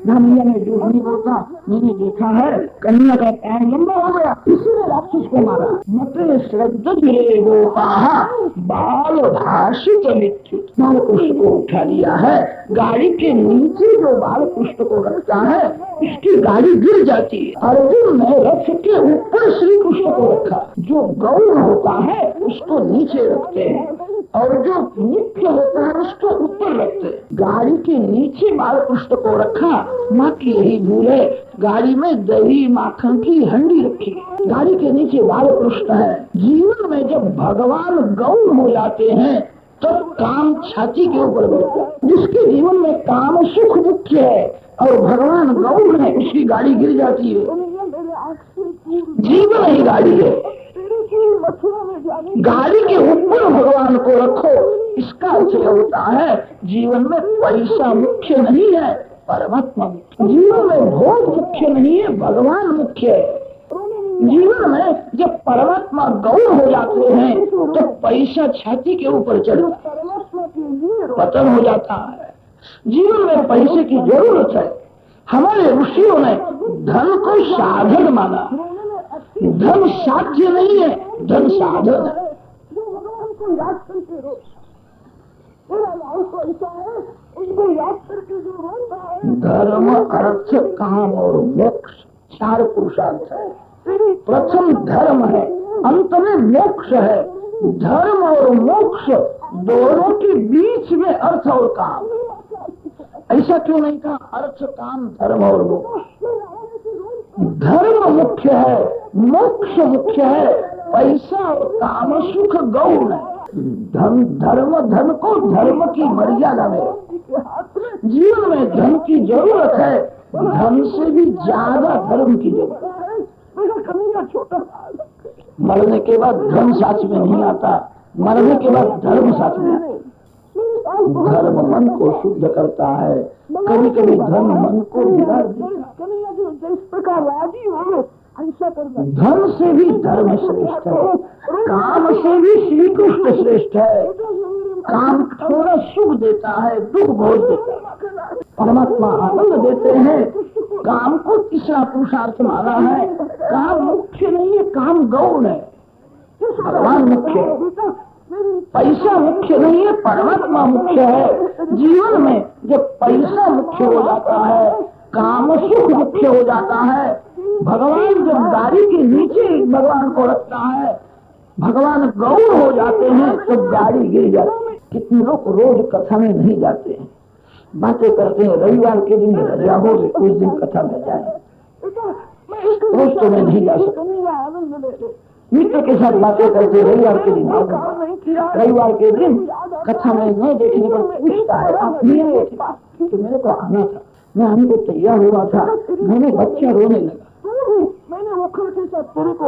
रामैया ने झूठ नहीं बोलता, मैंने देखा है कन्या का पैर लंबा हो गया, इसीने राक्षस को मारा। मते श्रद्धा गिरे वो कहा बाल भाषित मृत्यु। बाल पुष्प को उठा लिया है, गाड़ी के नीचे जो बाल पुष्प को रखता है उसकी गाड़ी गिर जाती है। अर्जुन ने रथ के ऊपर श्री कृष्ण को रखा। जो गौण होता है उसको नीचे रखते हैं और जो मुख्य होता है उसको ऊपर रखते हैं। गाड़ी के नीचे बाल पुष्प को रखा, माँ की यही भूल है। गाड़ी में दही माखन की हंडी रखी, गाड़ी के नीचे बाल पुष्प है। जीवन में जब भगवान गौण हो जाते हैं तो काम छाती के ऊपर बैठता है। जिसके जीवन में काम सुख मुख्य है और भगवान गौण है, उसकी गाड़ी गिर जाती है। जीवन ही गाड़ी है, गाड़ी के ऊपर भगवान को रखो। इसका अर्थ होता है जीवन में पैसा मुख्य नहीं है, परमात्मा मुख्य। जीवन में भोग मुख्य नहीं है, भगवान मुख्य है। जीवन में जब परमात्मा गौण हो जाते हैं तो पैसा छाती के ऊपर चढ़ता पतन हो जाता है। जीवन में पैसे की जरूरत है। हमारे ऋषियों ने धन को साधन माना। धन साध्य नहीं है, धन साधन है। धर्म अर्थ काम और मोक्ष चार पुरुषार्थ है। प्रथम धर्म है, अंत में मोक्ष है। धर्म और मोक्ष दोनों के बीच में अर्थ और काम। ऐसा क्यों नहीं कहा अर्थ काम धर्म और मोक्ष? धर्म मुख्य है, मोक्ष मुख्य है, पैसा और काम सुख गौण है। धन धर्म धन को धर्म की मर्यादा में। जीवन में धन की जरूरत है, धन से भी ज्यादा धर्म की जरूरत है। मरने के बाद धन साथ में नहीं आता, मरने के बाद धर्म साथ में आता। धर्म मन को शुद्ध करता है, कभी कभी धन मन को बिगाड़ देता है। जिस प्रकार राजी हो धन से भी धर्म श्रेष्ठ है, काम से भी श्री कृष्ण श्रेष्ठ है। काम थोड़ा सुख देता है, दुख बहुत देता है। परमात्मा आनंद देते हैं। काम को तीसरा पुरुषार्थ माना है। काम मुख्य नहीं है, काम गौण है, भगवान मुख्य है। पैसा मुख्य नहीं है, परमात्मा मुख्य है। जीवन में जब पैसा मुख्य हो जाता है, काम सुख मुख्य हो जाता है, भगवान जब गाड़ी के नीचे भगवान को रखता है, भगवान गौण हो जाते हैं तो गाड़ी गिर जाती है। कितने लोग रोज कथा में नहीं जाते हैं, बातें करते हैं। रविवार के दिन रजा हो उस दिन कथा में जाए, रोज तो मैं नहीं जा सकता। मित्र के साथ बातें करते रविवार के दिन आऊंगा। रविवार के दिन कथा में न देखने पर पूछता है आप नहीं आए थे? तो मेरे को आना था, मैं आने को तैयार हुआ था, मैंने बच्चा रोने लगा, मैंने मुखर के साथ तेरे को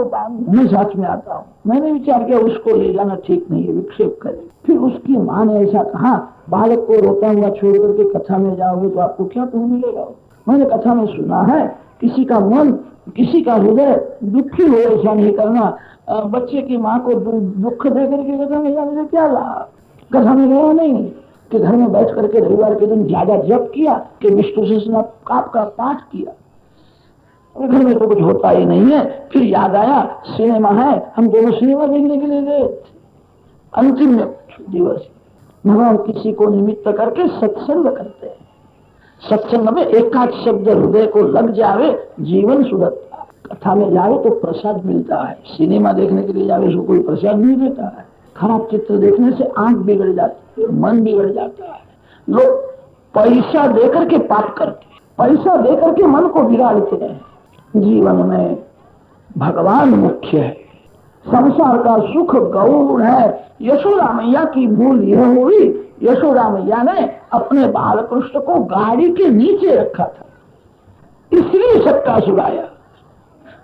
मैं साथ में आता हूँ। मैंने विचार किया उसको ले जाना ठीक नहीं है, विक्षेप करे। फिर उसकी माँ ने ऐसा कहा बालक को रोता हुआ छोड़ करके कथा में जाओगे तो आपको क्या पुण्य मिलेगा? मैंने कथा में सुना है किसी का मन किसी का हृदय दुखी हो ऐसा नहीं करना। बच्चे की माँ को दुख दे करके कथा में जाने से क्या लाभ? कथा में गया नहीं कि घर में बैठ करके रविवार के दिन ज्यादा जप किया कि विष्णु सहस्त्रनाम का पाठ किया। घर में तो कुछ होता ही नहीं है। फिर याद आया सिनेमा है, हम दोनों सिनेमा देखने के लिए गए। अंतिम दिवस भगवान किसी को निमित्त करके सत्संग करते हैं। सत्संग में एकाध शब्द हृदय को लग जावे, जीवन सुधरता है। कथा में जावे तो प्रसाद मिलता है, सिनेमा देखने के लिए जावे तो कोई प्रसाद नहीं देता है। खराब चित्र देखने से आंख बिगड़ जाती है, मन बिगड़ जाता है। लोग पैसा देकर के पाप करते हैं, पैसा देकर के मन को बिगाड़ते हैं। जीवन में भगवान मुख्य है, संसार का सुख गौण है। यशोदा मैया की भूल यह हुई, यशोदा मैया ने अपने बाल कृष्ण को गाड़ी के नीचे रखा था, इसलिए सत्तासुर आया।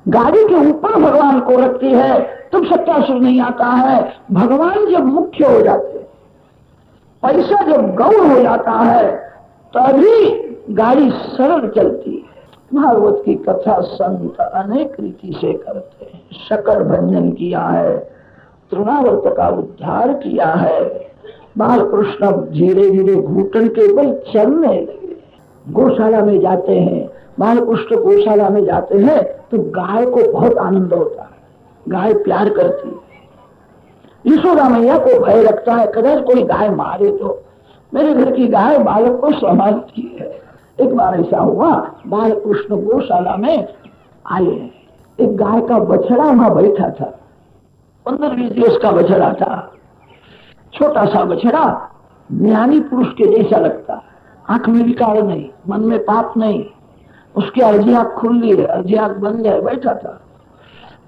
गाड़ी के ऊपर भगवान को रखती है तब सत्तासुर नहीं आता है। भगवान जब मुख्य हो जाते, पैसा जब गौण हो जाता है तभी गाड़ी सरल चलती है। भागवत की कथा संत अनेक रीति से करते हैं। शकर भंजन किया है, तृणावर्त का उद्धार किया है। बाल कृष्ण धीरे धीरे घूटन के बल चलने लगे। गौशाला में जाते हैं, बालकृष्ण गौशाला में जाते हैं तो गाय को बहुत आनंद होता है, गाय प्यार करती है। यशोदा मैया को भय लगता है कदाच कोई गाय मारे तो, मेरे घर की गाय बालक को संभालती है। एक बार ऐसा हुआ, बालकृष्ण गौशाला में आए, एक गाय का बछड़ा वहां बैठा था, 15-20 दिवस का बछड़ा था, छोटा सा बछड़ा, ज्ञानी पुरुष के जैसा लगता, आंख में विकार नहीं, मन में पाप नहीं, उसकी अर्जी आंख खुली है, अर्जी आंख बंद है, बैठा था।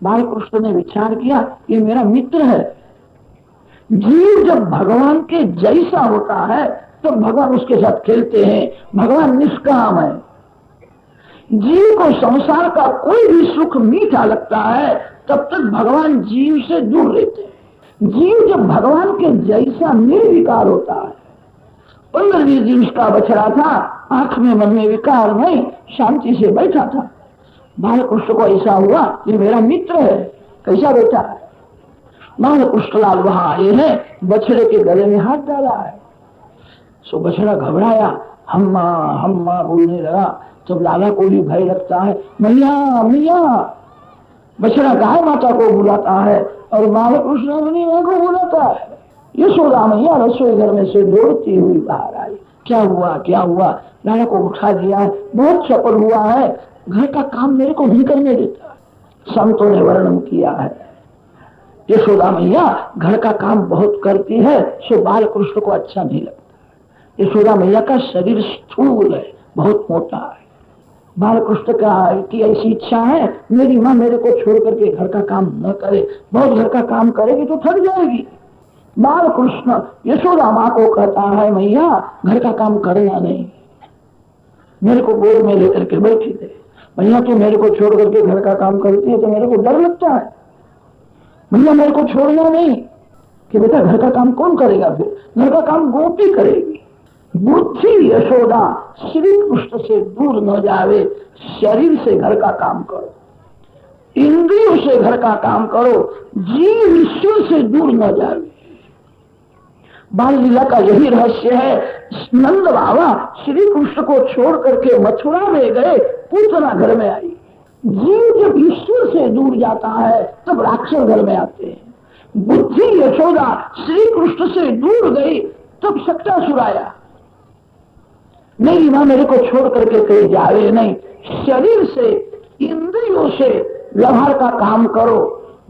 बालकृष्ण ने विचार किया ये मेरा मित्र है। जीव जब भगवान के जैसा होता है तो भगवान उसके साथ खेलते हैं, भगवान निष्काम है। जीव को संसार का कोई भी सुख मीठा लगता है तब तक भगवान जीव से दूर रहते हैं। जीव जब भगवान के जैसा निर्विकार होता है, 15-20 दिन का बछड़ा था, आंख में मन में विकार नहीं, शांति से बैठा था। बालकृष्ण को ऐसा हुआ ये मेरा मित्र है, कैसा बैठा है। बालकृष्ण लाल वहां आए हैं, बछड़े के गले में हाथ डाला है, सो बछड़ा घबराया, हम्मा हम्मा बोलने लगा। जब लाला को भी भय लगता है, मैया मैया, बछड़ा गाय माता को बुलाता है और बालकृष्ण अपनी मां को बुलाता है। यशोदा मैया रसोई घर में से दौड़ती हुई बाहर आई, क्या हुआ क्या हुआ, लाला को उठा दिया है, बहुत सफल हुआ है, घर का काम मेरे को नहीं करने देता। संतों ने वर्णन किया है यशोदा मैया घर का काम बहुत करती है, सो बालकृष्ण को अच्छा नहीं लगता। यशोदा मैया का शरीर स्थूल है, बहुत मोटा है। बालकृष्ण की ऐसी इच्छा है मेरी माँ मेरे को छोड़ करके घर का काम न करे, बहुत घर का काम करेगी तो थक जाएगी। बालकृष्ण यशोदा माँ को कहता है मैया घर का काम करना नहीं, मेरे को गोद में लेकर के बैठी दे। भैया तू मेरे को छोड़ करके घर का काम करती है तो मेरे को डर लगता है, भैया मेरे को छोड़ना नहीं। कि बेटा घर का काम कौन करेगा, फिर घर का काम गोपी करेगी। बुद्धि यशोदा श्री कृष्ण से दूर न जावे, शरीर से घर का काम करो, इंद्रियों से घर का काम करो, जीव ईश्वर से दूर न जावे। बाल लीला का यही रहस्य है। नंद बाबा श्री कृष्ण को छोड़ करके मथुरा में गए, पूतना घर में आई। जीव जब ईश्वर से दूर जाता है तब राक्षस घर में आते हैं। बुद्धि यशोदा श्री कृष्ण से दूर गई तब सट्टासुर आया, मेरी मां मेरे को छोड़ करके कहीं जावे नहीं, शरीर से इंद्रियों से व्यवहार का काम करो,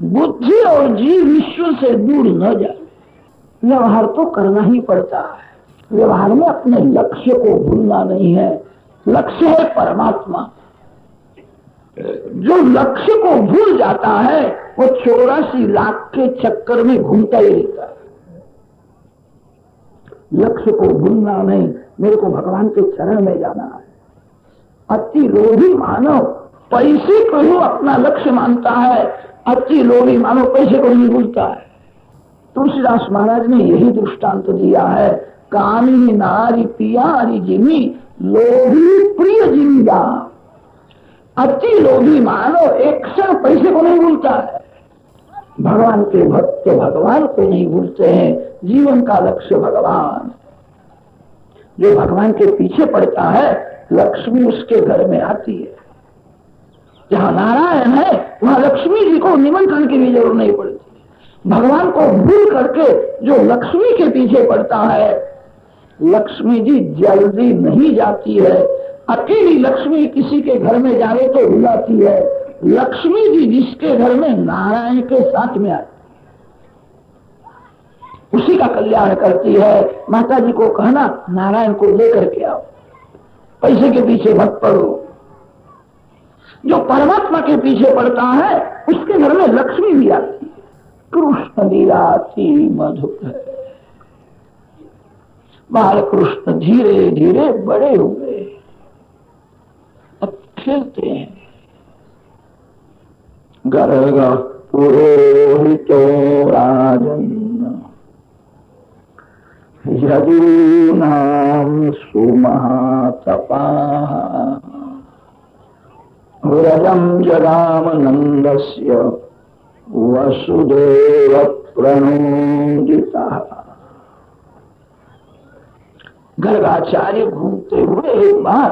बुद्धि और जीव ईश्वर से दूर न जाए। व्यवहार तो करना ही पड़ता है, व्यवहार में अपने लक्ष्य को भूलना नहीं है। लक्ष्य है परमात्मा। जो लक्ष्य को भूल जाता है वो 84 लाख के चक्कर में घूमता ही रहता है। लक्ष्य को भूलना नहीं, मेरे को भगवान के चरण में जाना है। अति लोभी मानव पैसे को ही अपना लक्ष्य मानता है, अति लोभी मानव पैसे को नहीं भूलता है। तुलसीदास महाराज ने यही दृष्टांत दिया है, कामी नारी पियारी जिमी लोभी प्रिय जिंदा। अति लोभी मानव एक क्षण पैसे को नहीं भूलता है। भगवान के भक्त भगवान को नहीं भूलते हैं, जीवन का लक्ष्य भगवान। जो भगवान के पीछे पड़ता है लक्ष्मी उसके घर में आती है। जहां नारायण है वहां लक्ष्मी जी को निमंत्रण की भी जरूरत नहीं पड़ती। भगवान को भूल करके जो लक्ष्मी के पीछे पड़ता है, लक्ष्मी जी जल्दी नहीं जाती है। अकेली लक्ष्मी किसी के घर में जाए तो बुलाती है, लक्ष्मी जी जिसके घर में नारायण के साथ में आती उसी का कल्याण करती है। माता जी को कहना नारायण को लेकर के आओ, पैसे के पीछे मत पड़ो। जो परमात्मा के पीछे पड़ता है उसके घर में लक्ष्मी भी आती है। कृष्ण लीला अति मधुर है। बाल कृष्ण धीरे धीरे बड़े हुए, अब खेलते हैं। गर्ग पुरोहितो राजन यदूनां सुमहातपाः व्रजं जगामनन्दस्य वसुदेव प्रणोदितः। गर्गाचार्य घूमते हुए एक बार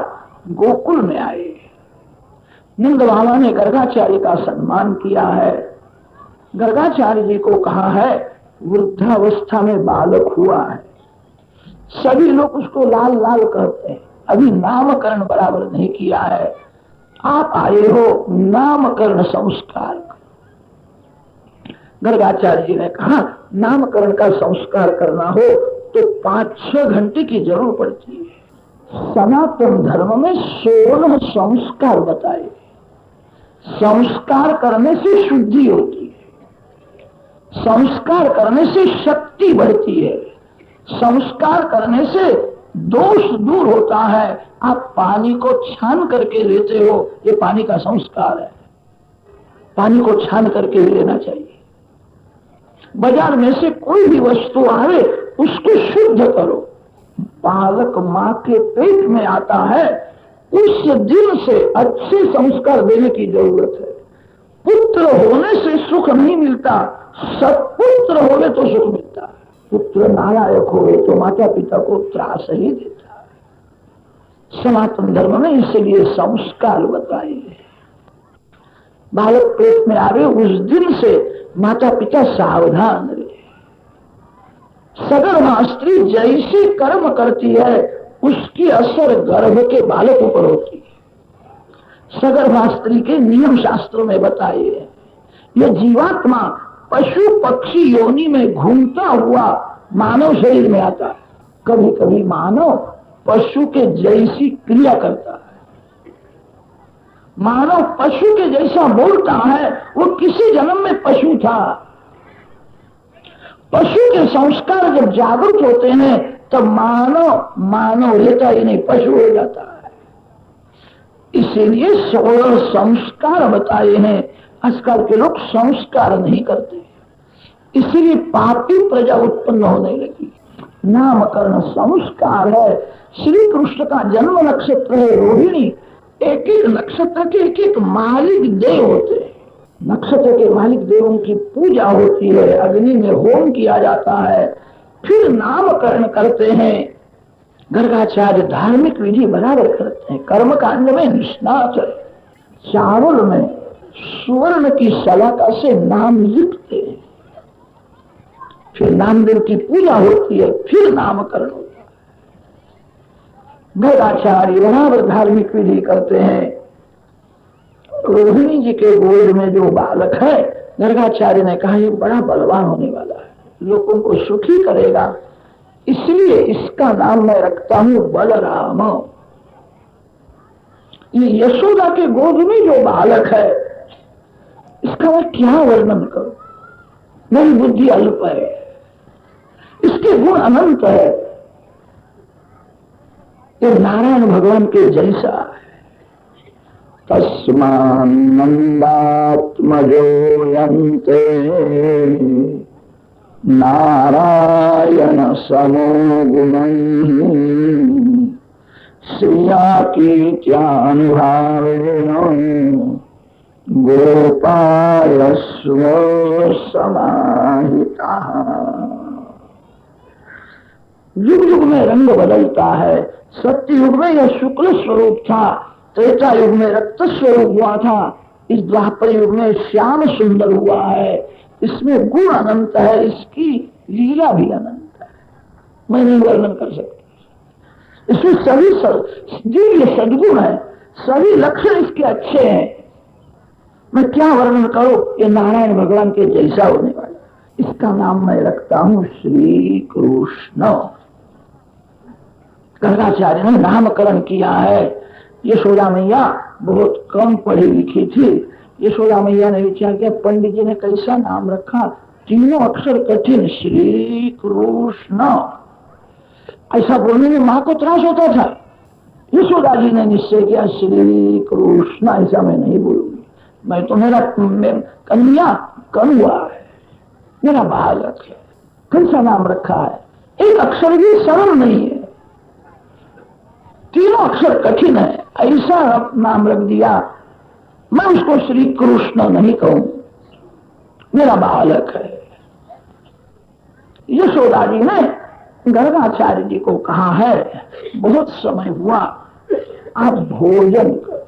गोकुल में आए। नंद बाबा ने गर्गाचार्य का सम्मान किया है। गर्गाचार्य जी को कहा है वृद्धावस्था में बालक हुआ है, सभी लोग उसको लाल लाल कहते हैं, अभी नामकरण बराबर नहीं किया है, आप आए हो नामकरण संस्कार। गर्गाचार्य जी ने कहा नामकरण का संस्कार करना हो तो 5-6 घंटे की जरूरत पड़ती है। सनातन धर्म में 16 संस्कार बताए। संस्कार करने से शुद्धि होती है, संस्कार करने से शक्ति बढ़ती है, संस्कार करने से दोष दूर होता है। आप पानी को छान करके लेते हो, ये पानी का संस्कार है, पानी को छान करके लेना चाहिए। बाजार में से कोई भी वस्तु आवे उसको शुद्ध करो। बालक मां के पेट में आता है, उस दिन से अच्छे संस्कार देने की जरूरत है। पुत्र होने से सुख नहीं मिलता, सत्पुत्र होवे तो सुख मिलता है। पुत्र नालायक होवे तो माता पिता को त्रास ही देता है। सनातन धर्म में इसलिए संस्कार बताए। बालक पेट में आवे उस दिन से माता पिता सावधान रहे। सगर्भा स्त्री जैसे कर्म करती है उसकी असर गर्भ के बालक पर होती है। सगर्भा स्त्री के नियम शास्त्रों में बताए हैं। यह जीवात्मा पशु पक्षी योनि में घूमता हुआ मानव शरीर में आता है। कभी कभी मानव पशु के जैसी क्रिया करता है, मानव पशु के जैसा बोलता है, वो किसी जन्म में पशु था। पशु के संस्कार जब जागृत होते हैं तब मानव लेता ही नहीं, पशु हो जाता है। इसीलिए 16 संस्कार बताए हैं। आजकल के लोग संस्कार नहीं करते, इसीलिए पापी प्रजा उत्पन्न होने लगी। नामकरण संस्कार है। श्री कृष्ण का जन्म नक्षत्र है रोहिणी। एक एक नक्षत्र के एक एक मालिक देव होते हैं। नक्षत्र के मालिक देवों की पूजा होती है, अग्नि में होम किया जाता है, फिर नामकरण करते हैं। गर्गाचार्य धार्मिक विधि बराबर करते हैं, कर्म कांड में निष्णात है। चावल में स्वर्ण की सलाका से नाम लिखते हैं, फिर नामदेव की पूजा होती है, फिर नामकरण होता है। गर्गाचार्य बराबर धार्मिक विधि करते हैं। रोहिणी जी के गोद में जो बालक है, गर्गाचार्य ने कहा ये बड़ा बलवान होने वाला है, लोगों को सुखी करेगा, इसलिए इसका नाम मैं रखता हूं बलराम। ये यशोदा के गोद में जो बालक है, इसका मैं क्या वर्णन करूं, मेरी बुद्धि अल्प है, इसके गुण अनंत है। ये नारायण भगवान के जैसा है। तस्मान्नन्दात्मजोऽयन्ते नारायण समो गुणैः श्रिया कीर्त्यानुभावेन गोपायस्व समाहितः। युग युग में रंग बदलता है। सत्य युग में यह शुक्ल स्वरूप था, त्रेता युग में रक्त स्वरूप हुआ था, इस द्वापर युग में श्याम सुंदर हुआ है। इसमें गुण अनंत है, इसकी लीला भी अनंत है, मैं नहीं वर्णन कर सकता। इसमें सभी दिव्य सद्गुण है, सभी लक्षण इसके अच्छे हैं, मैं क्या वर्णन करूं। ये नारायण भगवान के जैसा होने वाला। इसका नाम मैं रखता हूं श्री कृष्ण। गर्गाचार्य ने नामकरण किया है। यशोदा मैया बहुत कम पढ़ी लिखी थी। यशोदा मैया ने विचार किया पंडित जी ने कैसा नाम रखा, तीनों अक्षर कठिन, श्री कृष्ण। ऐसा बोलने में मां को त्रास होता था। यशोदा जी ने निश्चय किया श्री कृष्ण ऐसा मैं नहीं बोलूंगी, मैं तो मेरा कन्या कनुआ है, मेरा बालक है। कैसा नाम रखा है, एक अक्षर भी सरल नहीं है, तीनों अक्षर कठिन है, ऐसा नाम रख दिया। मैं उसको श्री कृष्ण नहीं कहूं, मेरा बालक है। यशोदा जी ने गर्गाचार्य जी को कहा है बहुत समय हुआ आप भोजन कर।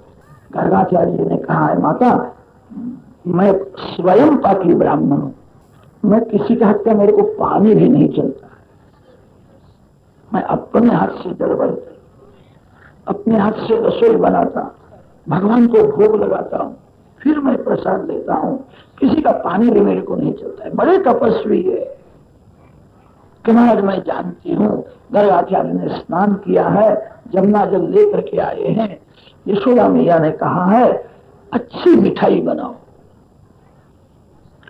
गर्गाचार्य जी ने कहा है माता मैं स्वयं पापी ब्राह्मण हूं, मैं किसी का हाथ का मेरे को पानी भी नहीं चलता, मैं अपने हाथ से जल भरता, अपने हाथ से रसोई बनाता, भगवान को भोग लगाता हूं, फिर मैं प्रसाद लेता हूं, किसी का पानी भी मेरे को नहीं चलता है। बड़े तपस्वी है कि महाराज मैं जानती हूं गर्गाचार्य ने स्नान किया है, जमुना जल लेकर के आए हैं। यशोदा मैया ने कहा है अच्छी मिठाई बनाओ।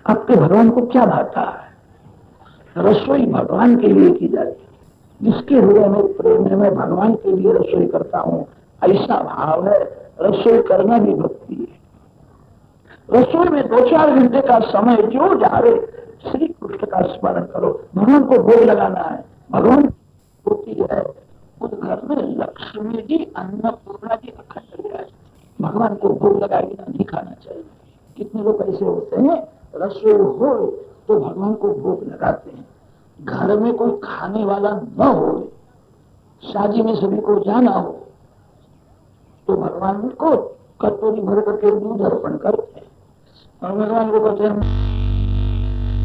आपके भगवान को क्या भाता है? रसोई भगवान के लिए की जाती है। जिसके हृदय में प्रेम है मैं भगवान के लिए रसोई करता हूं, ऐसा भाव है, रसोई करना भी भक्ति है। रसोई में 2-4 घंटे का समय जो जावे श्री कृष्ण का स्मरण करो, भगवान को भोग लगाना है। भगवान होती है उस घर में लक्ष्मी जी अन्नपूर्णा जी अखंड विराज, भगवान को भोग लगाए बिना नहीं खाना चाहिए। कितने लोग ऐसे होते हैं रसोई हो तो भगवान को भोग लगाते हैं, घर में कोई खाने वाला न हो, शादी में सभी को जाना हो तो भगवान को कटोरी भर करके दूध अर्पण करते हैं और भगवान को कहते हैं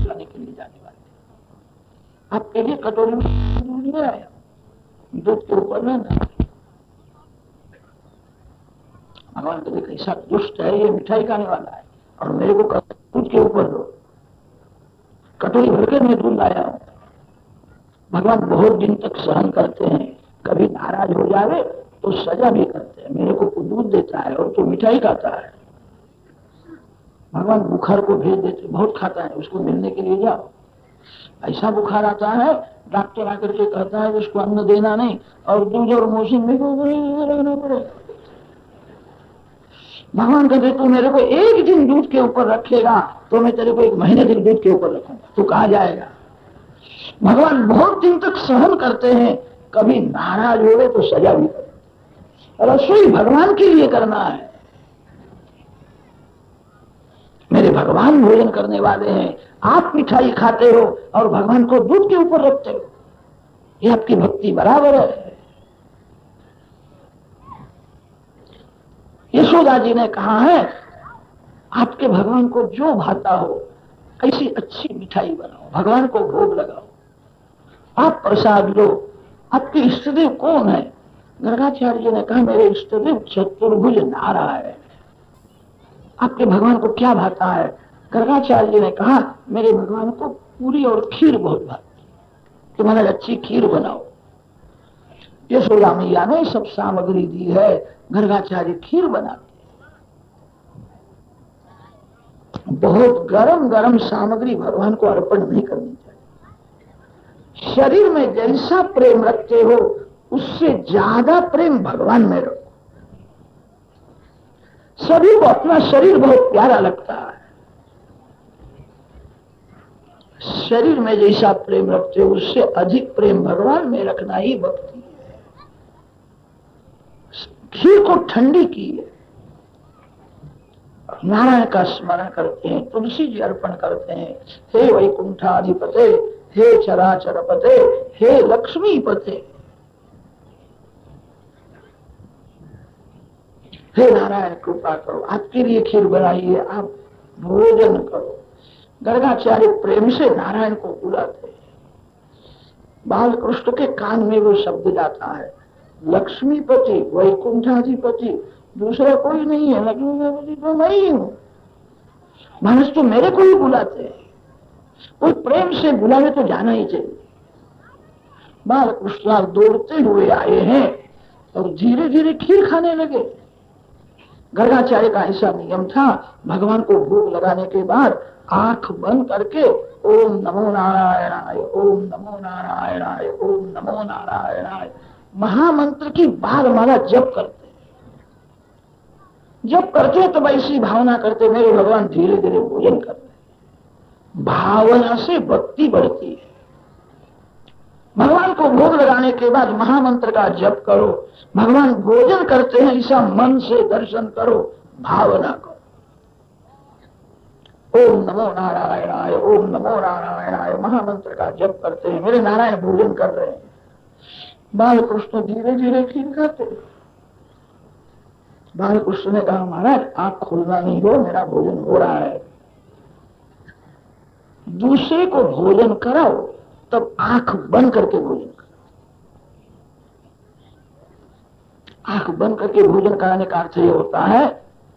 जाने के लिए जाने वाले आपके लिए कटोरी में दूध ले आया, दूध के ऊपर रहना। भगवान कहते कैसा दुष्ट है ये, मिठाई खाने वाला है और मेरे को दूध के ऊपर दो, कटोरी भर के मैं दूध लाया हूं। भगवान बहुत दिन तक सहन करते हैं, कभी नाराज हो जावे तो सजा भी करते हैं, मेरे को दूध देता है और तो मिठाई खाता है। भगवान बुखार को भेज देते, बहुत खाता है, उसको मिलने के लिए जाओ। ऐसा बुखार आता है डॉक्टर आकर के कहता है उसको अन्न देना नहीं और दूध और मौसम रखना पड़े। भगवान कहते तू मेरे को एक दिन दूध के ऊपर रखेगा तो मैं तेरे को 1 महीने तक दूध के ऊपर रखूंगा, तू कहां जाएगा। भगवान बहुत दिन तक सहन करते हैं, कभी नाराज हो गए तो सजा भी करते। रसोई भगवान के लिए करना है, मेरे भगवान भोजन करने वाले हैं, आप मिठाई खाते हो और भगवान को दूध के ऊपर रखते हो, ये आपकी भक्ति बराबर है। यशोदा जी ने कहा है आपके भगवान को जो भाता हो ऐसी अच्छी मिठाई बनाओ, भगवान को भोग लगाओ, आप प्रसाद लो। आपके इष्टदेव कौन है? गर्गाचार्य जी ने कहा मेरे इष्टदेव चतुर्भुज नारायण। आपके भगवान को क्या भाता है? गर्गाचार्य जी ने कहा मेरे भगवान को पूरी और खीर बहुत भाती, तो मैंने अच्छी खीर बनाओ। यशोदा मैया ने सब सामग्री दी है, गर्गाचार्य खीर बनाते। बहुत गरम गरम सामग्री भगवान को अर्पण नहीं करनी चाहिए। शरीर में जैसा प्रेम रखते हो उससे ज्यादा प्रेम भगवान में रखो। सभी को अपना शरीर बहुत प्यारा लगता है, शरीर में जैसा प्रेम रखते हो उससे अधिक प्रेम भगवान में रखना ही भक्ति है। खीर को ठंडी की है, नारायण का स्मरण करते हैं, तुलसी जी अर्पण करते हैं। हे वैकुंठाधिपते, हे चराचरपते, हे लक्ष्मीपते, हे नारायण कृपा करो, आपके लिए खीर बनाई है, आप भोजन करो। गर्गाचार्य प्रेम से नारायण को बुलाते। बाल कृष्ण के कान में वो शब्द जाता है लक्ष्मीपति वैकुंठाधिपति, दूसरा कोई नहीं है, लक्ष्मीपति तो मैं ही हूं। मानस तो मेरे को ही बुलाते हैं, कोई प्रेम से बुलावे तो जाना ही चाहिए। बाल कृष्ण दौड़ते हुए आए हैं और धीरे धीरे खीर खाने लगे। गर्गाचार्य का ऐसा नियम था, भगवान को भोग लगाने के बाद आंख बंद करके ओम नमो नारायणाय, ओम नमो नारायणाय, ओम नमो नारायणाय महामंत्र की बार माला जप करते। जब करते तो ऐसी भावना करते मेरे भगवान धीरे धीरे भोजन करते। भावना से भक्ति बढ़ती है। भगवान को भोग लगाने के बाद महामंत्र का जप करो, भगवान भोजन करते हैं ऐसा मन से दर्शन करो, भावना करो। ओम नमो नारायणाय, ओम नमो नारायणाय महामंत्र का जप करते हैं। मेरे नारायण भोजन कर रहे हैं। बालकृष्ण धीरे धीरे खीर खाते। बालकृष्ण ने कहा महाराज आंख खोलना नहीं हो, मेरा भोजन हो रहा है। दूसरे को भोजन कराओ तब आंख बंद करके भोजन करो। आंख बंद करके भोजन कराने का अर्थ ये होता है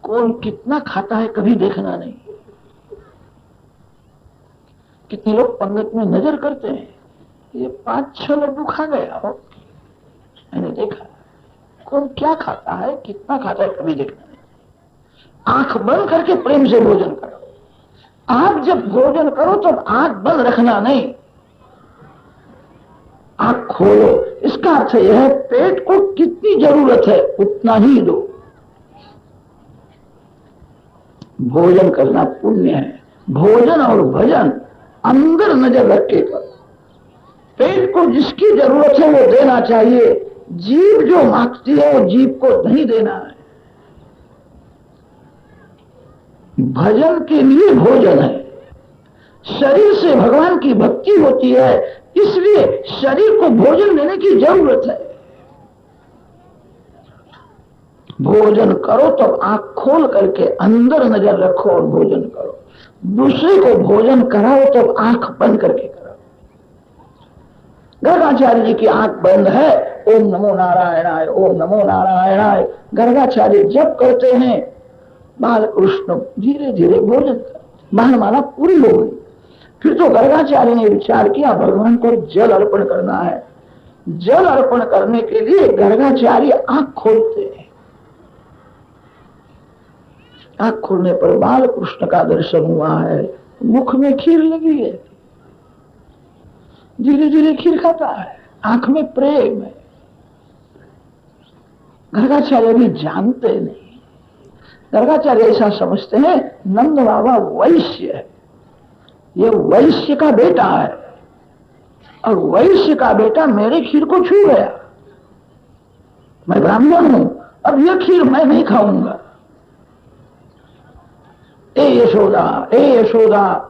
कौन कितना खाता है कभी देखना नहीं। कितने लोग पंगत में नजर करते हैं, ये 5-6 लड्डू खा गया हो, मैंने देखा। कौन क्या खाता है कितना खाता है कभी देखना नहीं। आंख बंद करके प्रेम से भोजन करो। आप जब भोजन करो तो आंख बंद रखना नहीं, आंख खोलो। इसका अर्थ यह है पेट को कितनी जरूरत है उतना ही दो। भोजन करना पुण्य है। भोजन और भजन अंदर नजर रख के करो। पेट को जिसकी जरूरत है वो देना चाहिए। जीभ जो मांगती है वो जीभ को नहीं देना है। भजन के लिए भोजन है। शरीर से भगवान की भक्ति होती है, इसलिए शरीर को भोजन देने की जरूरत है। भोजन करो तो आंख खोल करके अंदर नजर रखो और भोजन करो। दूसरे को भोजन कराओ तो आंख बंद करके करो। गर्गाचार्य जी की आंख बंद है, ओम नमो नारायणाय, ओम नमो नारायणाय गर्गाचार्य जप करते हैं। बालकृष्ण धीरे धीरे भोजन करते। बाणमाला पूरी हो गई। फिर तो गर्गाचार्य ने विचार किया भगवान को जल अर्पण करना है। जल अर्पण करने के लिए गर्गाचार्य आंख खोलते हैं। आंख खोलने पर बालकृष्ण का दर्शन हुआ है। मुख में खीर लगी है, धीरे धीरे खीर खाता है, आंख में प्रेम है। गर्गाचार्य भी जानते नहीं। गर्गाचार्य ऐसा समझते हैं नंद बाबा वैश्य है, ये वैश्य का बेटा है और वैश्य का बेटा मेरे खीर को छू गया। मैं ब्राह्मण हूं, अब यह खीर मैं नहीं खाऊंगा। ए यशोदा, ए यशोदा।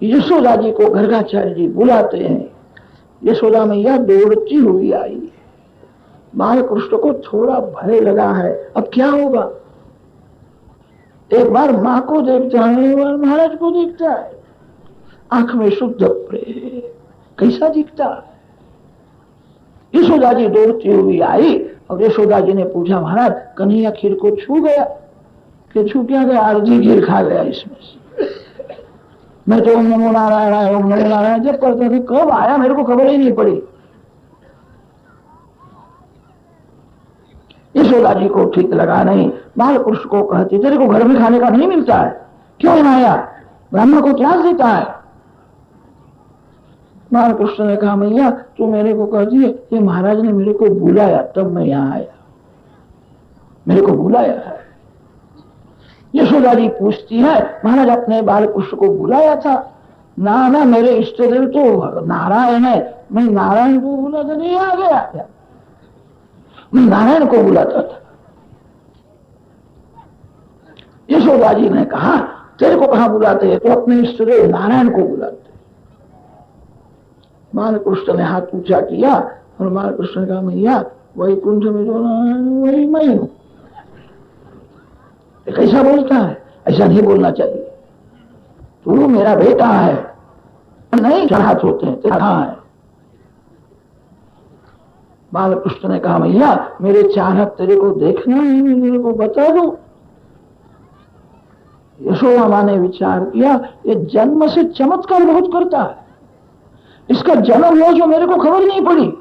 यशोदा जी को गर्गाचार्य जी बुलाते हैं। यशोदा मैया दौड़ती हुई आई है। बालकृष्ण को थोड़ा भय लगा है, अब क्या होगा। एक बार मां को देखता है, एक बार महाराज को देखता है। आंख में शुद्ध प्रेम कैसा दिखता है। यशोदा जी दौड़ती हुई आई और यशोदा जी ने पूछा महाराज कन्हैया खीर को छू गया कि छू क्या गया, आरती खीर खा गया इसमें से। मैं तो ओम नमो नारायण, ओम नमो नारायण जब करता था, कब आया मेरे को खबर ही नहीं पड़ी। यशोदा जी को ठीक लगा नहीं। बालकृष्ण को कहती तेरे को घर में खाने का नहीं मिलता है, क्यों यहाँ आया, ब्राह्मण को त्रास देता है। बालकृष्ण ने कहा मैया तू मेरे को कहती है ये महाराज ने मेरे को बुलाया तब मैं यहाँ आया, मेरे को बुलाया है। यशोदा जी पूछती है महाराज अपने बालकृष्ण को बुलाया था। ना ना मेरे इष्ट देव तो नारायण है, मैं नारायण को बुलाता नहीं आ गया, मैं नारायण को बुलाता था। यशोदा जी ने कहा तेरे को कहां बुलाते हैं, तो अपने इष्ट देव नारायण को बुलाते। बालकृष्ण ने हाथ ऊंचा किया और बालकृष्ण ने कहा मैया वैकुंठ में जो नारायण वही मैं हूं। कैसा बोलता है, ऐसा नहीं बोलना चाहिए। तू मेरा बेटा है, नहीं चाहत होते हैं तेरा है। बालकृष्ण ने कहा मैया मेरे चाहत तेरे को देखना है, मेरे को बता दो। यशोदा मां ने विचार किया ये जन्म से चमत्कार बहुत करता है, इसका जन्म हो जो मेरे को खबर नहीं पड़ी।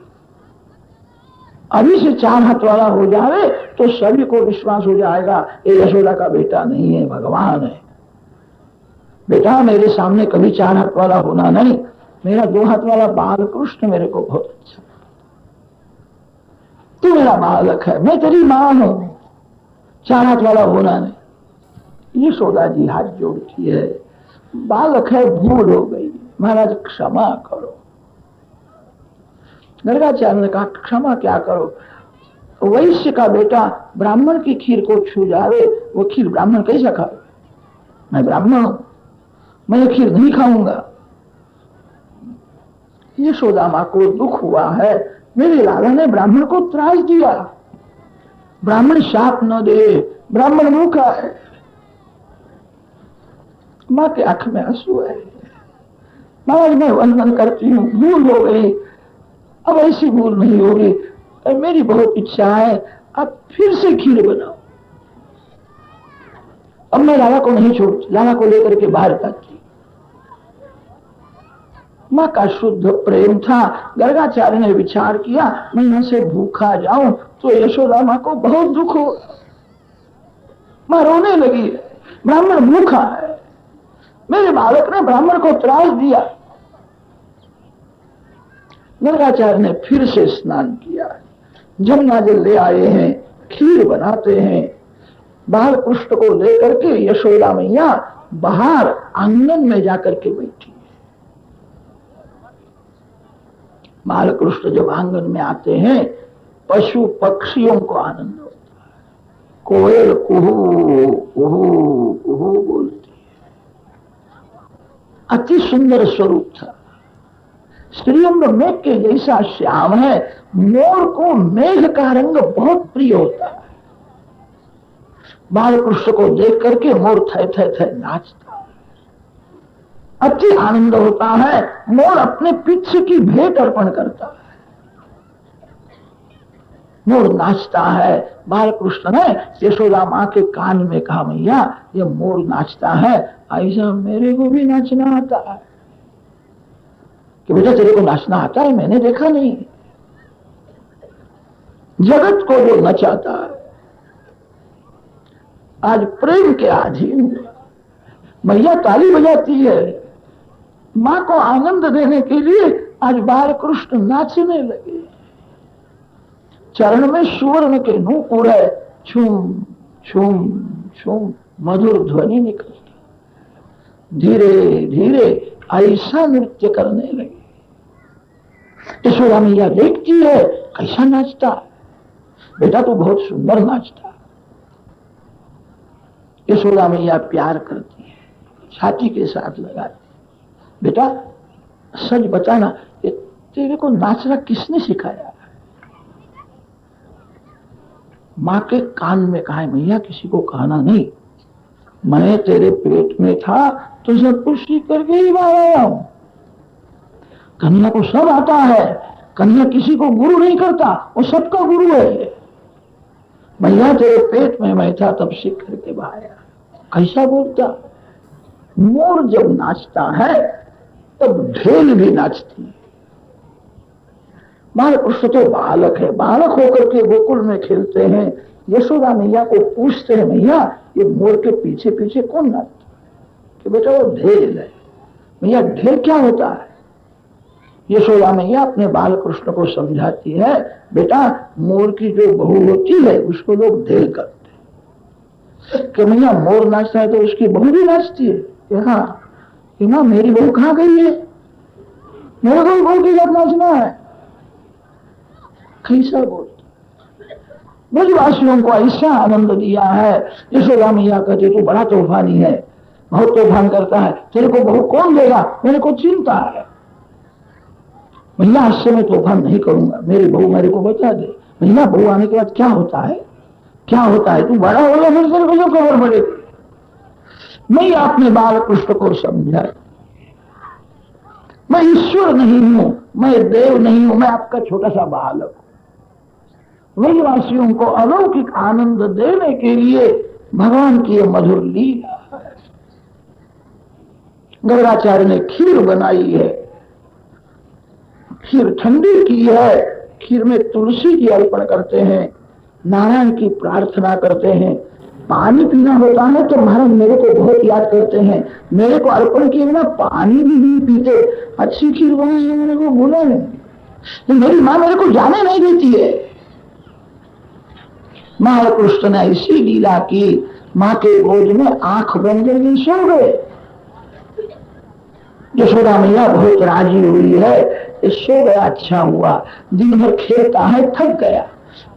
अभी से 4 हाथ वाला हो जाए तो सभी को विश्वास हो जाएगा ये यशोदा का बेटा नहीं है, भगवान है। बेटा मेरे सामने कभी 4 हाथ वाला होना नहीं, मेरा 2 हाथ वाला बालकृष्ण मेरे को बहुत अच्छा, तू मेरा बालक है, मैं तेरी मां हूं, 4 हाथ वाला होना नहीं। यशोदा जी हाथ जोड़ती है, बालक है भूल हो गई, महाराज क्षमा करो। गर्गाचार्य ने कहा क्षमा क्या करो, वैश्य का बेटा ब्राह्मण की खीर को छू जावे, वो खीर ब्राह्मण कैसा खावे, मैं ब्राह्मण हूं। मैं ये खीर नहीं खाऊंगा। यशोदा माँ को दुख हुआ है, मेरे लाला ने ब्राह्मण को त्रास दिया, ब्राह्मण शाप न दे, ब्राह्मण भूखा है। माँ के आंख में आंसू है। महाराज मैं वंदन करती हूँ, भूल हो गई, अब ऐसी भूल नहीं होगी, और मेरी बहुत इच्छा है आप फिर से खीर बनाओ। अब मैं लाला को नहीं छोड़ती, लाला को लेकर के बाहर जाती। माँ का शुद्ध प्रेम था। गर्गाचार्य ने विचार किया मैं यहां से भूखा जाऊं तो यशोदा माँ को बहुत दुख हो। माँ रोने लगी, ब्राह्मण भूखा है, मेरे बालक ने ब्राह्मण को त्रास दिया। गर्गाचार्य ने फिर से स्नान किया, जमुना जल ले आए हैं, खीर बनाते हैं। बाल कृष्ण को लेकर के यशोदा मैया बाहर आंगन में जाकर के बैठी। बाल कृष्ण जब आंगन में आते हैं, पशु पक्षियों को आनंद होता है। कोयल कुहू कुहू कुहू बोलती है, अति सुंदर स्वरूप था। श्रीअंग मेघ के जैसा श्याम है। मोर को मेघ का रंग बहुत प्रिय होता है। बाल कृष्ण को देख करके मोर थे थे थे नाचता है, अति आनंद होता है। मोर अपने पिच्छ की भेंट अर्पण करता है, मोर नाचता है। बाल कृष्ण ने यशोदा माँ के कान में कहा मैया ये मोर नाचता है, ऐसा मेरे को भी नाचना आता है। कि बेटा तेरे को नाचना आता है? मैंने देखा नहीं। जगत को जो नचाता है आज प्रेम के अधीन हुआ। मैया ताली बजाती है माँ को आनंद देने के लिए, आज बाल कृष्ण नाचने लगे। चरण में सुवर्ण के नूपुर है, छूम छूम छूम मधुर ध्वनि निकलती। धीरे धीरे ऐसा नृत्य करने लगे। यशोदा मैया देखती है कैसा नाचता, बेटा तू बहुत सुंदर नाचता। यशोदा मैया प्यार करती है, छाती के साथ लगाती, बेटा सच बताना तेरे को नाचना किसने सिखाया? माँ के कान में कहा मैया किसी को कहना नहीं, मैं तेरे पेट में था तो सब कुछ सीख करके ही बाहर आया हूं। कन्या को सब आता है, कन्या किसी को गुरु नहीं करता, वो सबका गुरु है। मैया तेरे पेट में मैं था तब सीख करके बाहर आया। कैसा बोलता? मोर जब नाचता है तब ढेल भी नाचती है। बाल कृष्ण तो बालक है, बालक होकर के गोकुल में खेलते हैं। यशोदा मैया को पूछते हैं मैया ये मोर के पीछे पीछे कौन नाचता है? कि बेटा वो ढेल है। मैया ढेल क्या होता है? यशोदा मैया अपने बाल कृष्ण को समझाती है, बेटा मोर की जो बहू होती है उसको लोग ढेल करते हैं। कि मैया मोर नाचता है तो उसकी बहू भी नाचती है? कि माँ मेरी बहू कहाँ गई है? मेरे को बहू के साथ नाचना है। कैसा बोलता? ब्रजवासियों को ऐसा आनंद दिया है। यशोदा मैया कहते तू बड़ा तूफानी है, बहुत तूफान करता है, तेरे को बहू कौन देगा? मेरे को चिंता है। मैया आज से मैं तूफान नहीं करूंगा, मेरी बहू मेरे को बता दे। मैया बहू आने के बाद क्या होता है? क्या होता है? तू बड़ा होगा फिर तेरे को जो खबर पड़ेगी। मैं अपने बाल कृष्ण को समझा, मैं ईश्वर नहीं हूं, मैं देव नहीं हूं, मैं आपका छोटा सा बालक हूं। ब्रजवासियों को अलौकिक आनंद देने के लिए भगवान की मधुर लीला है। गर्गाचार्य ने खीर बनाई है, खीर ठंडी की है। खीर में तुलसी की अर्पण करते हैं, नारायण की प्रार्थना करते हैं। पानी पीना होता है तो महाराज मेरे को बहुत याद करते हैं, मेरे को अर्पण किए बिना पानी भी नहीं पीते। अच्छी खीर बनाई है, मेरे को बोला नहीं, मेरी माँ मेरे को जाने नहीं देती है। महाकृष्ण ने ऐसी लीला की, माँ के गोद में आंख बंद करके सो गए। यशोदा मैया बहुत राजी हुई है, सो गया, अच्छा हुआ। दिन भर खेलता है, थक गया।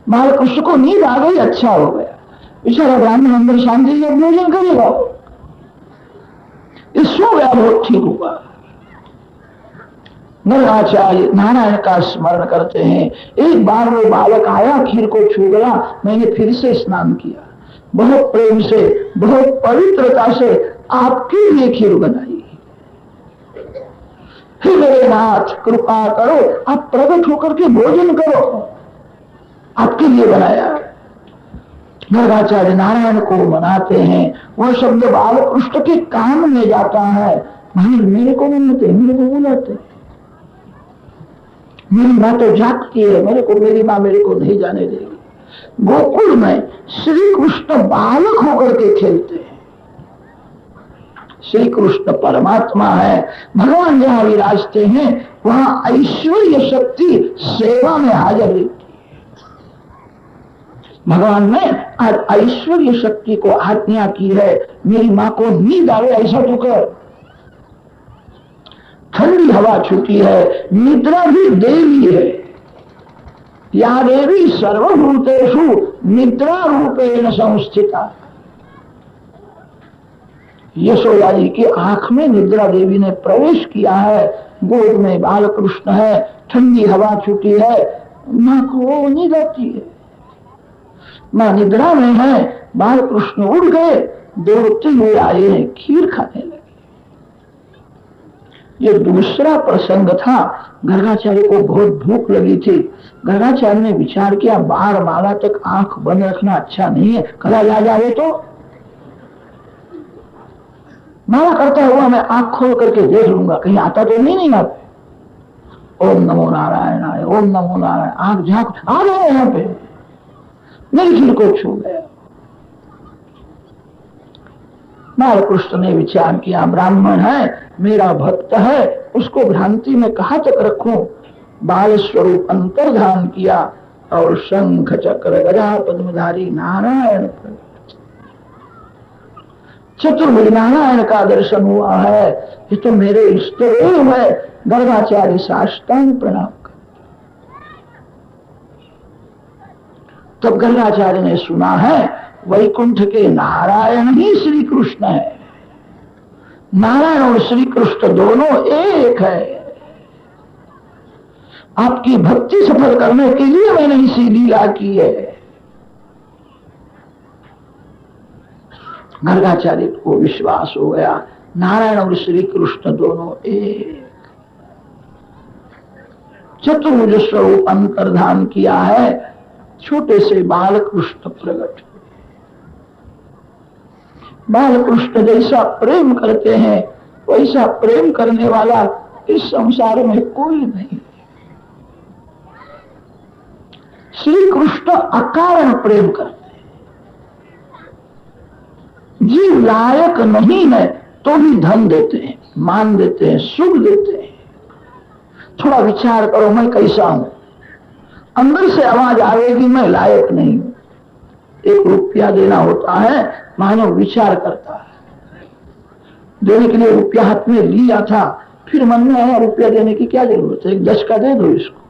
बालकृष्ण को नींद आ गई, अच्छा हो गया। बेचारा ब्राह्मण अंदर शांति से भोजन करेगा। ये सो गया, बहुत ठीक हुआ। नरकाचार्य नारायण का स्मरण करते हैं। एक बार वो बालक आया, खीर को छू गया, मैंने फिर से स्नान किया, बहुत प्रेम से, बहुत पवित्रता से आपके लिए खीर बनाई। हे मेरे नाथ, कृपा करो, आप प्रकट होकर के भोजन करो, आपके लिए बनाया। नरकाचार्य नारायण को मनाते हैं। वह शब्द बालकृष्ण के कान में जाता है, मेरे को मनाते, मेरे को बुलाते, मेरी माँ तो जागती है, मेरी माँ मेरे को नहीं जाने देगी। गोकुल में श्री कृष्ण बालक होकर के खेलते हैं। श्री कृष्ण परमात्मा है, भगवान जहां विराजते हैं वहां ऐश्वर्य शक्ति सेवा में हाजिर रहती है। भगवान ने आज ऐश्वर्य शक्ति को आज्ञा की है, मेरी माँ को नींद आवे ऐसा तो कर। ठंडी हवा छूटी है, निद्रा भी देवी है। या देवी सर्वभूतेषु निद्रा रूपेण संस्थिता। यशोदा जी की आंख में निद्रा देवी ने प्रवेश किया है, गोद में बालकृष्ण है, ठंडी हवा छूटी है, माँ को नींद आती है, माँ निद्रा में है। बालकृष्ण उठ गए, दौड़ते हुए आए हैं, खीर खाने लगे। ये दूसरा प्रसंग था। गर्गाचार्य को बहुत भूख लगी थी। गर्गाचार्य ने विचार किया, 12 माला तक आंख बंद रखना अच्छा नहीं है, कला आ जाए तो। माला करता हुआ मैं आंख खोल करके देख लूंगा, कहीं आता तो नहीं आता। ओम नमो नारायण आए, ओम नमो नारायण, आंख झांक आ गए यहाँ पे, मेरी खीर को छू गया। बालकृष्ण ने विचार किया, ब्राह्मण है, मेरा भक्त है, उसको भ्रांति में कहां तक रखूं। बाल स्वरूप अंतर्धान किया और शंख चक्र गदा पद्मधारी नारायण, चतुर्भुज नारायण का दर्शन हुआ है। ये तो मेरे इष्ट देव है। गर्गाचार्य साष्टांग प्रणाम कर। तब गर्गाचार्य ने सुना है वैकुंठ के नारायण ही श्री कृष्ण है, नारायण और श्री कृष्ण दोनों एक है। आपकी भक्ति सफल करने के लिए मैंने इसी लीला की है। गर्गाचार्य को विश्वास हो गया, नारायण और श्री कृष्ण दोनों एक। चतुर्भुज स्वरूप अंतर्धान किया है, छोटे से बाल कृष्ण प्रकट। बाल कृष्ण जैसा प्रेम करते हैं वैसा प्रेम करने वाला इस संसार में कोई नहीं। श्री कृष्ण अकारण प्रेम करते हैं। जीव लायक नहीं है तो भी धन देते हैं, मान देते हैं, सुख देते हैं। थोड़ा विचार करो, मैं कैसा हूं? अंदर से आवाज आएगी मैं लायक नहीं हूं। 1 रुपया देना होता है, मानव विचार करता है। देने के लिए रुपया हाथ में लिया था, फिर मन में आया रुपया देने की क्या जरूरत है, 1 10 का दे दो इसको।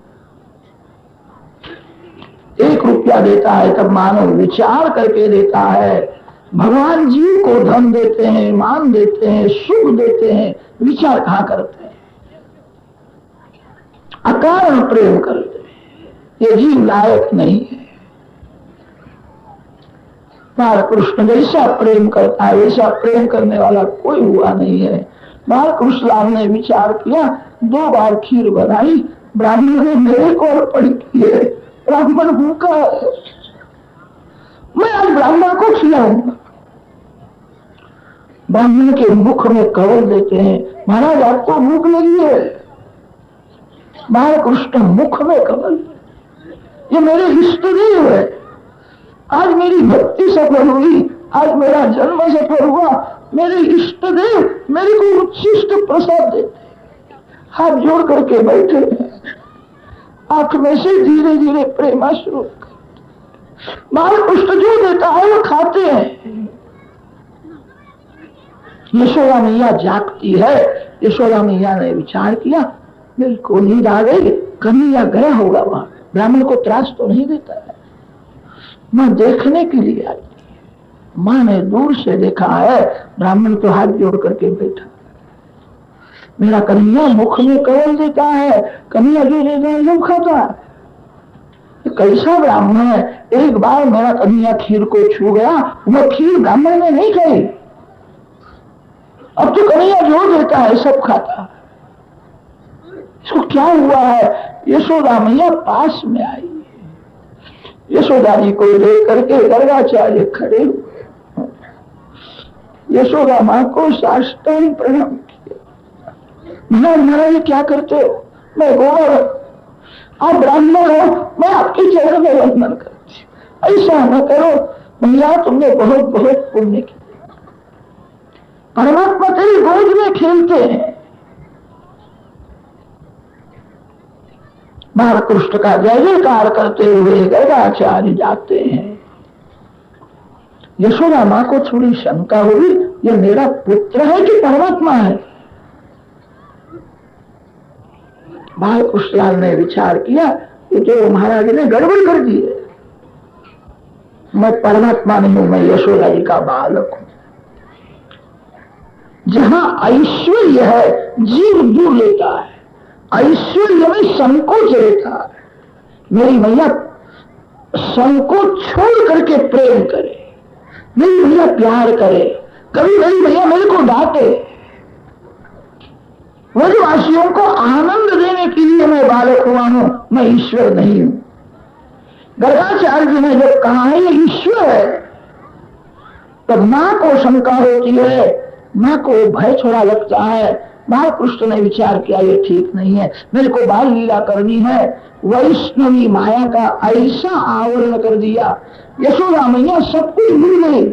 1 रुपया देता है तब मानव विचार करके देता है। भगवान जीव को धन देते हैं, मान देते हैं, सुख देते हैं, विचार कहां करते हैं? अकारण प्रेम करते हैं। ये जीव लायक नहीं है। बालकृष्ण जैसा प्रेम करता है वैसा प्रेम करने वाला कोई हुआ नहीं है। बालकृष्ण लाल ने विचार किया, 2 बार खीर बनाई, ब्राह्मण ने मेरे को अर्पण किए। ब्राह्मण भूखा है, मैं आज ब्राह्मण को खिलाऊंगा। ब्राह्मण के मुख में कवल देते हैं, महाराज आपको भूख लगी है। बालकृष्ण मुख में कवल, ये मेरे इष्ट देव है। आज मेरी भक्ति सफल हुई, आज मेरा जन्म सफल हुआ। मेरे इष्ट देव मेरे को उच्छिष्ट प्रसाद देते। हाथ जोड़ करके बैठे हैं, आंख में से धीरे धीरे प्रेमाश्रु। बालकृष्ण जो देता है वो खाते हैं। यशोदा मैया जागती है। यशोदा मैया ने विचार किया, मेरे को नींद आ गई, कन्हैया गया होगा वहां, ब्राह्मण को त्रास तो नहीं देता है। मां देखने के लिए आई। मां ने दूर से देखा है, ब्राह्मण तो हाथ जोड़ करके बैठा। मेरा कन्हैया मुख में कवल देता है, कन्हैया जो देता है सब खाता है। कैसा ब्राह्मण है, एक बार मेरा कन्हैया खीर को छू गया, वो खीर ब्राह्मण ने नहीं खाई। अब तो कन्हैया जो देता है सब खाता है। इसको क्या हुआ है? यशोदा मैया पास में आई, यशोदा जी को लेकर के गर्गाचार्य खड़े हुए, यशोदा माँ को साष्टांग प्रणाम किया। महाराज क्या करते हो? मैं गोबर, आप ब्राह्मण हो, मैं आपके चरण में वंदन करती हूँ। ऐसा न करो भैया, तुमने बहुत बहुत पुण्य किया। परमात्मा तेरी गोद में खेलते हैं। बालकृष्ण का जय जयकार करते हुए गर्गाचार्य जाते हैं। यशोदा माँ को थोड़ी शंका हुई, ये मेरा पुत्र है कि परमात्मा है? बालकृष्णलाल ने विचार किया कि जो महाराज ने गड़बड़ कर दी है, मैं परमात्मा नहीं हूं, मैं यशोदा जी का बालक हूं। जहां ऐश्वर्य है जीव दूर लेता है, ऐश्वर्य में संकोच रहता है। मेरी मैया संकोच छोड़ करके प्रेम करे, मेरी मैया प्यार करे। कभी मेरी मैया मेरे को डांटे, व्रजवासियों को आनंद देने के लिए मैं बालक हुआ हूं, मैं ईश्वर नहीं हूं। गर्गाचार्य जी ने जब कहा है ये ईश्वर है, तो मां को शंका होती है, मां को भय थोड़ा लगता है। बालकृष्ण ने विचार किया ये ठीक नहीं है, मेरे को बाल लीला करनी है। वैष्णवी माया का ऐसा आवरण कर दिया, यशोदा मैया सब कुछ भूल गई।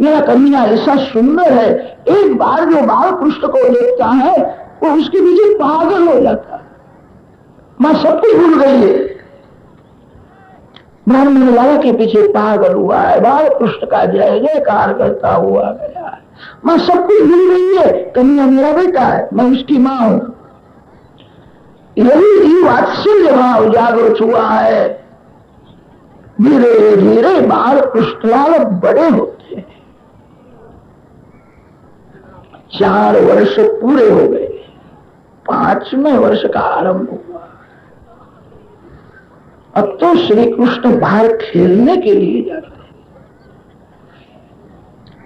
मेरा कन्हैया ऐसा सुंदर है, एक बार जो बालकृष्ण को देखता है वो उसके पीछे पागल हो जाता है। मां सब कुछ भूल गई है, ब्राह्मण लाला के पीछे पागल हुआ है, बालकृष्ण का जय जयकार करता हुआ गया है। मां सब कुछ भूल गई है, कन्हैया मेरा बेटा है, मैं उसकी मां हूं। यही वात्सल्य भाव जागृत हुआ है। धीरे धीरे बालकृष्णलाल बड़े होते हैं। 4 वर्ष पूरे हो गए, 5वें वर्ष का आरंभ हुआ। अब तो श्री कृष्ण बाहर खेलने के लिए जाते हैं,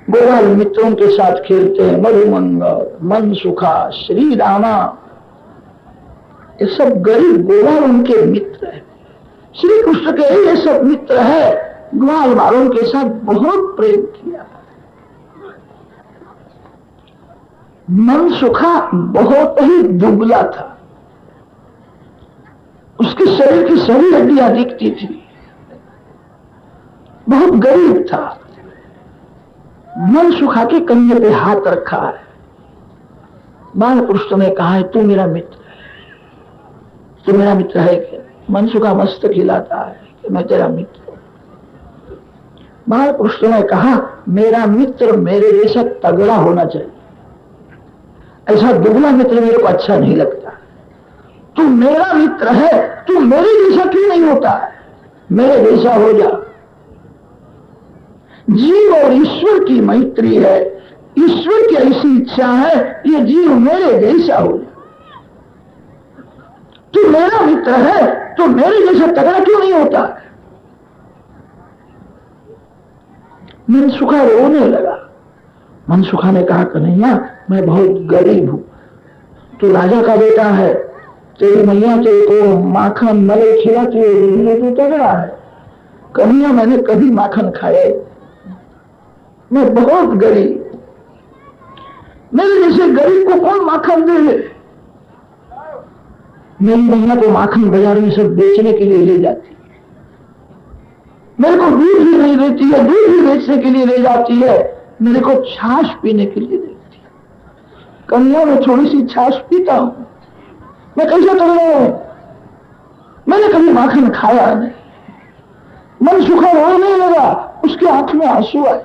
गोपाल मित्रों के साथ खेलते हैं। मधुमंगल, मनसुखा, श्री रामा, ये सब गरीब गोपाल उनके मित्र हैं। श्री कृष्ण के ये सब मित्र है, ग्वाल बालों के साथ बहुत प्रेम किया। मनसुखा बहुत ही दुबला था, उसके शरीर की सभी हड्डियां दिखती थी, बहुत गरीब था। मनसुखा के कंधे पे हाथ रखा है। बालकृष्ण ने कहा है तू मेरा मित्र है, तू मेरा मित्र है क्या? मनसुखा मस्तक हिलाता है कि मैं तेरा मित्र हूं। बालकृष्ण ने कहा मेरा मित्र मेरे जैसा तगड़ा होना चाहिए, ऐसा दुबला मित्र मेरे को अच्छा नहीं लगता। तू मेरा मित्र है, तू मेरे जैसा क्यों नहीं होता है? मेरे जैसा हो जा। जीव और ईश्वर की मैत्री है, ईश्वर की ऐसी इच्छा है ये जीव मेरे जैसा हो जाए। तू मेरा मित्र है, तो मेरे जैसा तगड़ा क्यों नहीं होता? मनसुखा रोने लगा। मनसुखा ने कहा कन्हैया मैं बहुत गरीब हूं, तू राजा का बेटा है, तेरी मैया तेरे को माखन मलाई खिलाती है, तू तगड़ा है। कन्हैया मैंने कभी माखन खाया, मैं बहुत गरीब, मेरे जैसे गरीब को कौन माखन दे? मेरी मैया तो माखन बाजार में सब बेचने के लिए ले जाती है, मेरे को दूध भी नहीं देती है, दूध भी बेचने के लिए ले जाती है, मेरे को छाछ पीने के लिए देती है। कन्हैया मैं थोड़ी सी छाछ पीता हूं, मैं कैसे कर रहा हूं? मैंने कभी माखन खाया नहीं। मनसुखा रोने लगा, उसके आंख में आंसू आए।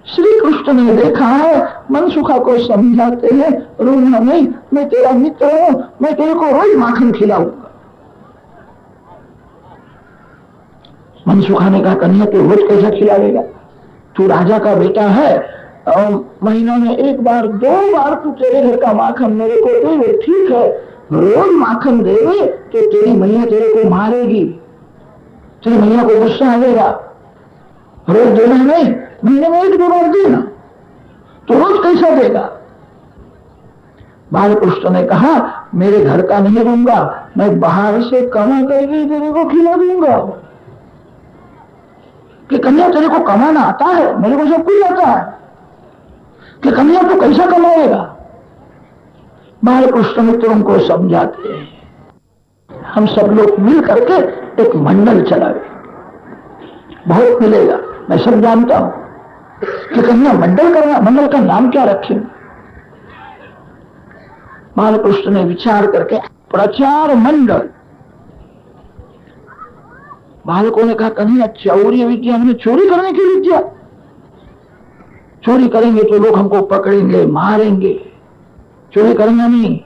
श्री कृष्ण ने देखा है, मनसुखा को समझाते हैं रोना नहीं, मैं तेरा मित्र हूं, मैं तेरे को रोज माखन खिलाऊंगा। मनसुखा ने कहा कन्हैया तू रोज कैसा खिलाएगा? तू राजा का बेटा है, महीनों में एक बार 2 बार तू तेरे घर का माखन मेरे को दे, ठीक है। रोज माखन देवे तो तेरी मैया तेरे को मारेगी, तेरी मैया को गुस्सा आएगा। रोज देना नहीं, महीने में 1-2 बार देना। तो रोज कैसा देगा? बालकृष्ण ने कहा मेरे घर का नहीं दूंगा, मैं बाहर से कमा करके तेरे को खिला दूंगा। कि कन्या तेरे को कमाना आता है? मेरे को सब कुछ आता है। कि कन्या तो कैसा कमाएगा? बालकृष्ण मित्रों को समझाते हैं, हम सब लोग मिल करके एक मंडल चलावे, बहुत मिलेगा। मैं सब जानता हूं कि कन्या मंडल करना, मंडल का नाम क्या रखें? बालकृष्ण ने विचार करके प्रचार मंडल। बालकों ने कहा कन्हैया चौरी विद्या, हमने चोरी करने की विद्या, चोरी करेंगे तो लोग हमको पकड़ेंगे, मारेंगे, चोरी करेंगे नहीं।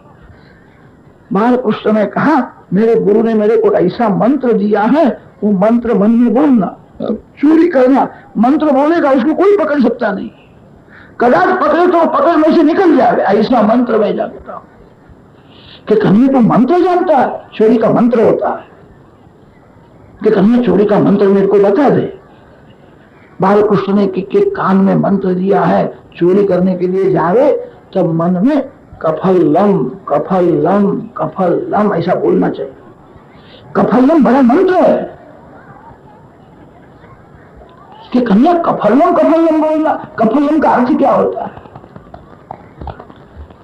बालकृष्ण ने कहा मेरे गुरु ने मेरे को ऐसा मंत्र दिया है, वो मंत्र मन में बोलना, चोरी करना। मंत्र बोलेगा उसको कोई पकड़ सकता नहीं, कदाच पकड़े तो पकड़ में से निकल जाए, ऐसा मंत्र मैं जानता हूं। कि कन्हैया तो मंत्र जानता है, चोरी का मंत्र होता है, कि कन्हैया चोरी का मंत्र मेरे को बता दे। बालकृष्ण ने के कान में मंत्र दिया है, चोरी करने के लिए जावे तब मन में कफल्लम कफल्लम कफल्लम ऐसा बोलना चाहिए। कफल्लम बड़ा मंत्र है कि कन्हैया कफल्लम कफल्लम बोलना। कफल्लम का अर्थ क्या होता है?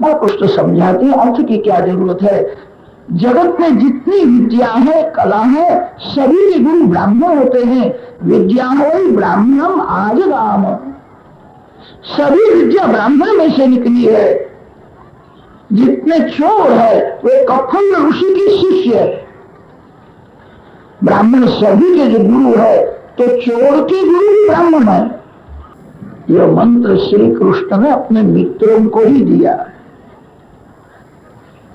बालकृष्ण समझाते हैं अर्थ की क्या जरूरत है। जगत में जितनी विद्या है, कला है, सभी के गुरु ब्राह्मण होते हैं। विद्या हो ब्राह्मणम आजगाम, सभी विद्या ब्राह्मण में से निकली है। जितने चोर है वे कफल ऋषि की शिष्य है। ब्राह्मण सभी के जो गुरु है तो चोर के गुरु भी ब्राह्मण है। यह मंत्र श्री कृष्ण ने अपने मित्रों को ही दिया है।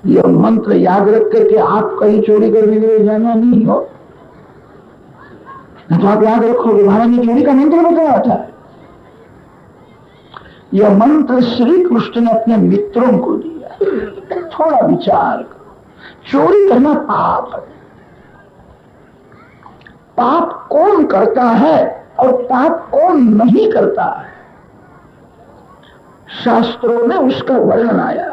यह मंत्र याद रख करके आप कहीं चोरी करने के लिए जाना नहीं हो, तो आप याद रखोगे महाराज ने चोरी का मंत्र बताया था। यह मंत्र श्री कृष्ण ने अपने मित्रों को दिया। थोड़ा विचार करो, चोरी करना पाप है। पाप कौन करता है और पाप कौन नहीं करता है, शास्त्रों में उसका वर्णन आया।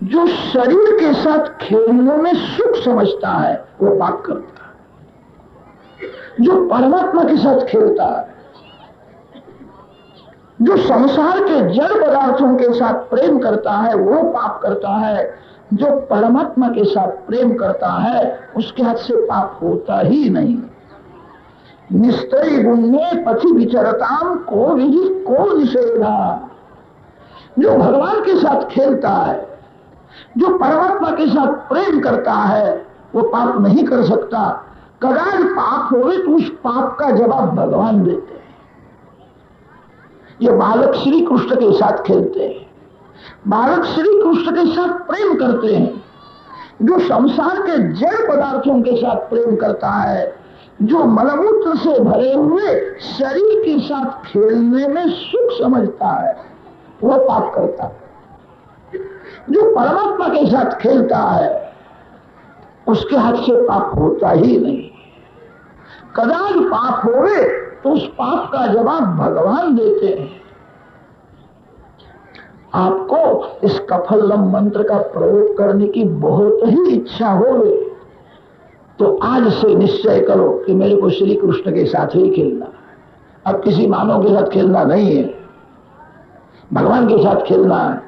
जो शरीर के साथ खेलने में सुख समझता है वो पाप करता है। जो परमात्मा के साथ खेलता है, जो संसार के जड़ पदार्थों के साथ प्रेम करता है वो पाप करता है। जो परमात्मा के साथ प्रेम करता है उसके हाथ से पाप होता ही नहीं। निस्त्रय गुण्ये पथि विचरताम को विधि को निषेधा। जो भगवान के साथ खेलता है, जो परमात्मा के साथ प्रेम करता है वो पाप नहीं कर सकता। कदाच पाप होवे तो उस पाप का जवाब भगवान देते हैं। ये बालक श्री कृष्ण के साथ खेलते हैं, बालक श्री कृष्ण के साथ प्रेम करते हैं। जो संसार के जड़ पदार्थों के साथ प्रेम करता है, जो मलमूत्र से भरे हुए शरीर के साथ खेलने में सुख समझता है वह पाप करता है। जो परमात्मा के साथ खेलता है उसके हाथ से पाप होता ही नहीं। कदाच पाप होवे तो उस पाप का जवाब भगवान देते हैं। आपको इस कफल्लम मंत्र का प्रयोग करने की बहुत ही इच्छा हो तो आज से निश्चय करो कि मेरे को श्री कृष्ण के साथ ही खेलना है। अब किसी मानव के साथ खेलना नहीं है, भगवान के साथ खेलना है।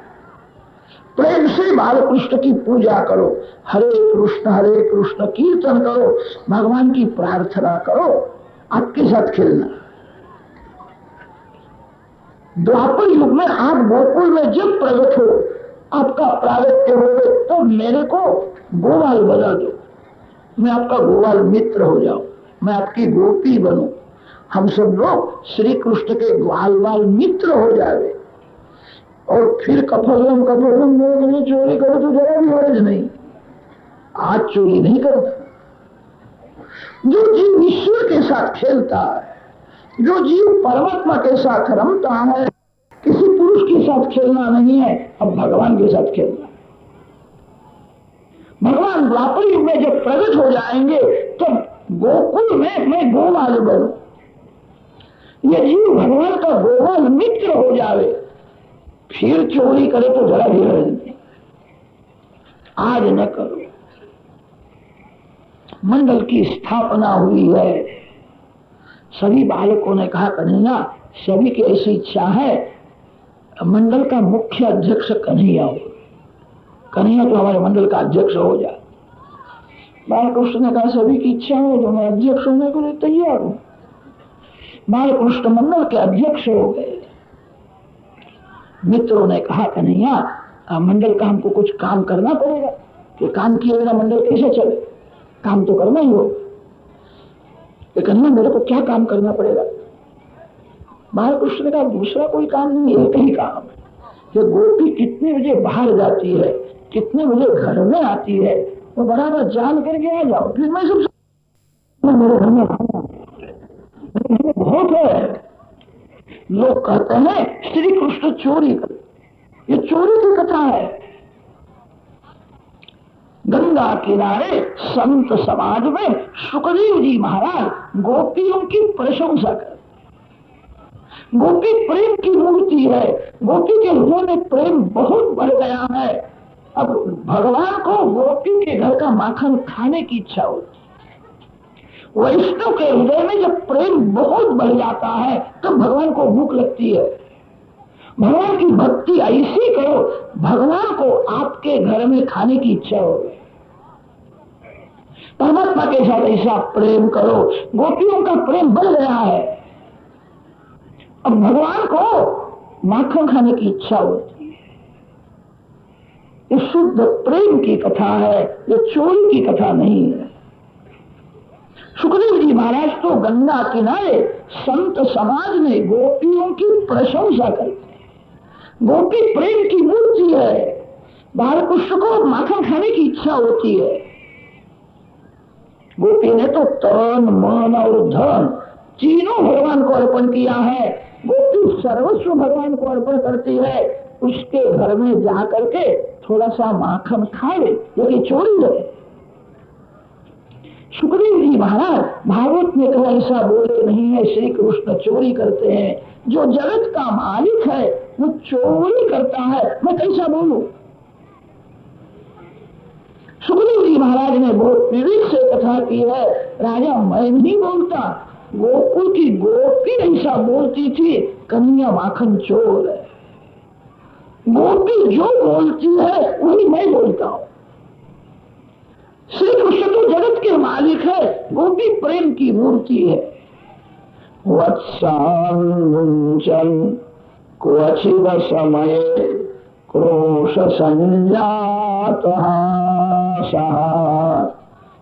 प्रेम से बालकृष्ण की पूजा करो, हरे कृष्ण कीर्तन करो, भगवान की प्रार्थना करो, आपके साथ खेलना। द्वापर युग में आप गोकुल में जब प्रकट हो, आपका प्रागट्य हो तो मेरे को गोवाल बना दो, मैं आपका गोवाल मित्र हो जाऊं, मैं आपकी गोपी बनूं। हम सब लोग श्री कृष्ण के ग्वाल मित्र हो जाए और फिर कफल्लम चोरी करो तो जरा भी हर्ज नहीं। आज चोरी नहीं करता, जो जीव ईश्वर के साथ खेलता है, जो जीव परमात्मा के साथ रमता है, किसी पुरुष के साथ खेलना नहीं है, अब भगवान के साथ खेलना। भगवान द्वापर युग में जब प्रकट हो जाएंगे तो गोकुल में मैं गोमाल बनूं, ये जीव भगवान का गोपाल मित्र हो जावे, फिर चोरी करे तो जरा भी नहीं, आज न करो। मंडल की स्थापना हुई है, सभी बालकों ने कहा कन्हैया सभी की ऐसी इच्छा है मंडल का मुख्य अध्यक्ष कन्हैया हो, कन्हैया तो हमारे मंडल का अध्यक्ष हो जाए। बालकृष्ण ने कहा सभी की इच्छा हो तो मैं अध्यक्ष होने के लिए तैयार हूं। बालकृष्ण मंडल के अध्यक्ष हो गए। मित्रों ने कहा कन्हैया मंडल का हमको कुछ काम करना पड़ेगा, कि काम किए बिना मंडल कैसे चले, काम तो करना ही हो। कन्हैया मेरे को क्या काम करना पड़ेगा? बालकृष्ण का दूसरा कोई काम नहीं, एक ही काम है कि गोपी कितने बजे बाहर जाती है, कितने बजे घर में आती है, वो बराबर जान करके आ जाओ, फिर मैं सब मेरे घर में बहुत है। लोग कहते हैं श्री कृष्ण चोरी कर, ये चोरी की कथा है। गंगा किनारे संत समाज में सुखदेव जी महाराज गोपियों की प्रशंसा कर, गोपी प्रेम की मूर्ति है, गोपी के हृदय में प्रेम बहुत बढ़ गया है। अब भगवान को गोपी के घर का माखन खाने की इच्छा होती, वैष्णव के हृदय में जब प्रेम बहुत बढ़ जाता है तो भगवान को भूख लगती है। भगवान की भक्ति ऐसी करो भगवान को आपके घर में खाने की इच्छा हो। परमात्मा के साथ ऐसा प्रेम करो, गोपियों का प्रेम बढ़ गया है, अब भगवान को माखन खाने की इच्छा होती है। ये शुद्ध प्रेम की कथा है, ये चोरी की कथा नहीं है। सुखदेव जी महाराज तो गंगा किनारे संत समाज में गोपियों की प्रशंसा करते हैं, गोपी प्रेम की मूर्ति है, बालकृष्ण को माखन खाने की इच्छा होती है। गोपी ने तो तन मन और धन तीनों भगवान को अर्पण किया है। गोपी सर्वस्व भगवान को अर्पण करती है, उसके घर में जा करके थोड़ा सा माखन खाए, ये चोरी है। सुखदेव जी महाराज भागवत में कहा ऐसा बोले नहीं है, श्री कृष्ण चोरी करते हैं। जो जगत का मालिक है वो चोरी करता है, मैं कैसा बोलूं? सुखदेव जी महाराज ने बहुत विवेक से कथा की है, राजा मैं नहीं बोलता, गोकुल की गोपी ऐसा बोलती थी कन्हैया माखन चोर है। गोपी जो बोलती है वही मैं बोलता हूं। श्री कृष्ण तो जगत के मालिक है, गोपी प्रेम की मूर्ति है। वत्सांचल क्वचिद समय क्रोश संजातः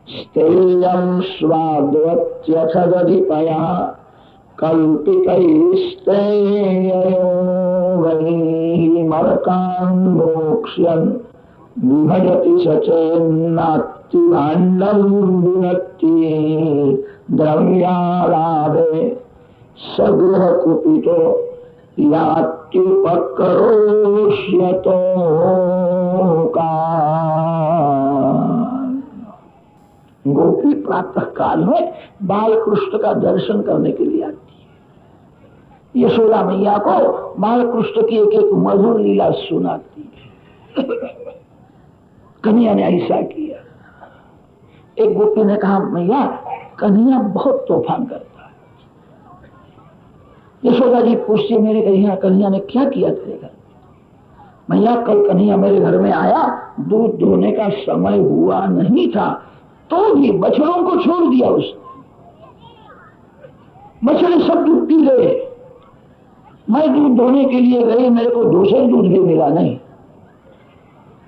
स्थेयं स्वाद्वत्यथदधिपयः कल्पितैस्तेययोगैः मरकान् भोक्ष्यन् विभजति सचेन्नात्ति भाण्डं विनत्ति द्रव्यालाभे सगृह कुपितो यात्युपकरोष्यतो का। गोपी प्रातः काल में बाल कृष्ण का दर्शन करने के लिए आती है। यशोदा मैया को बाल कृष्ण की एक एक मधुर लीला सुनाती है। कन्हैया ने ऐसा किया। एक गोपी ने कहा मैया कन्हैया बहुत तूफान करता है। यशोदा जी पूछती मेरे कन्हैया ने क्या किया तेरे घर? मैया कल कन्हैया मेरे घर में आया, दूध धोने का समय हुआ नहीं था तो भी बछड़ों को छोड़ दिया उसने, बछड़े सब दूध पी गए। मैं दूध धोने के लिए गई, मेरे को दूसरा दूध भी मिला नहीं,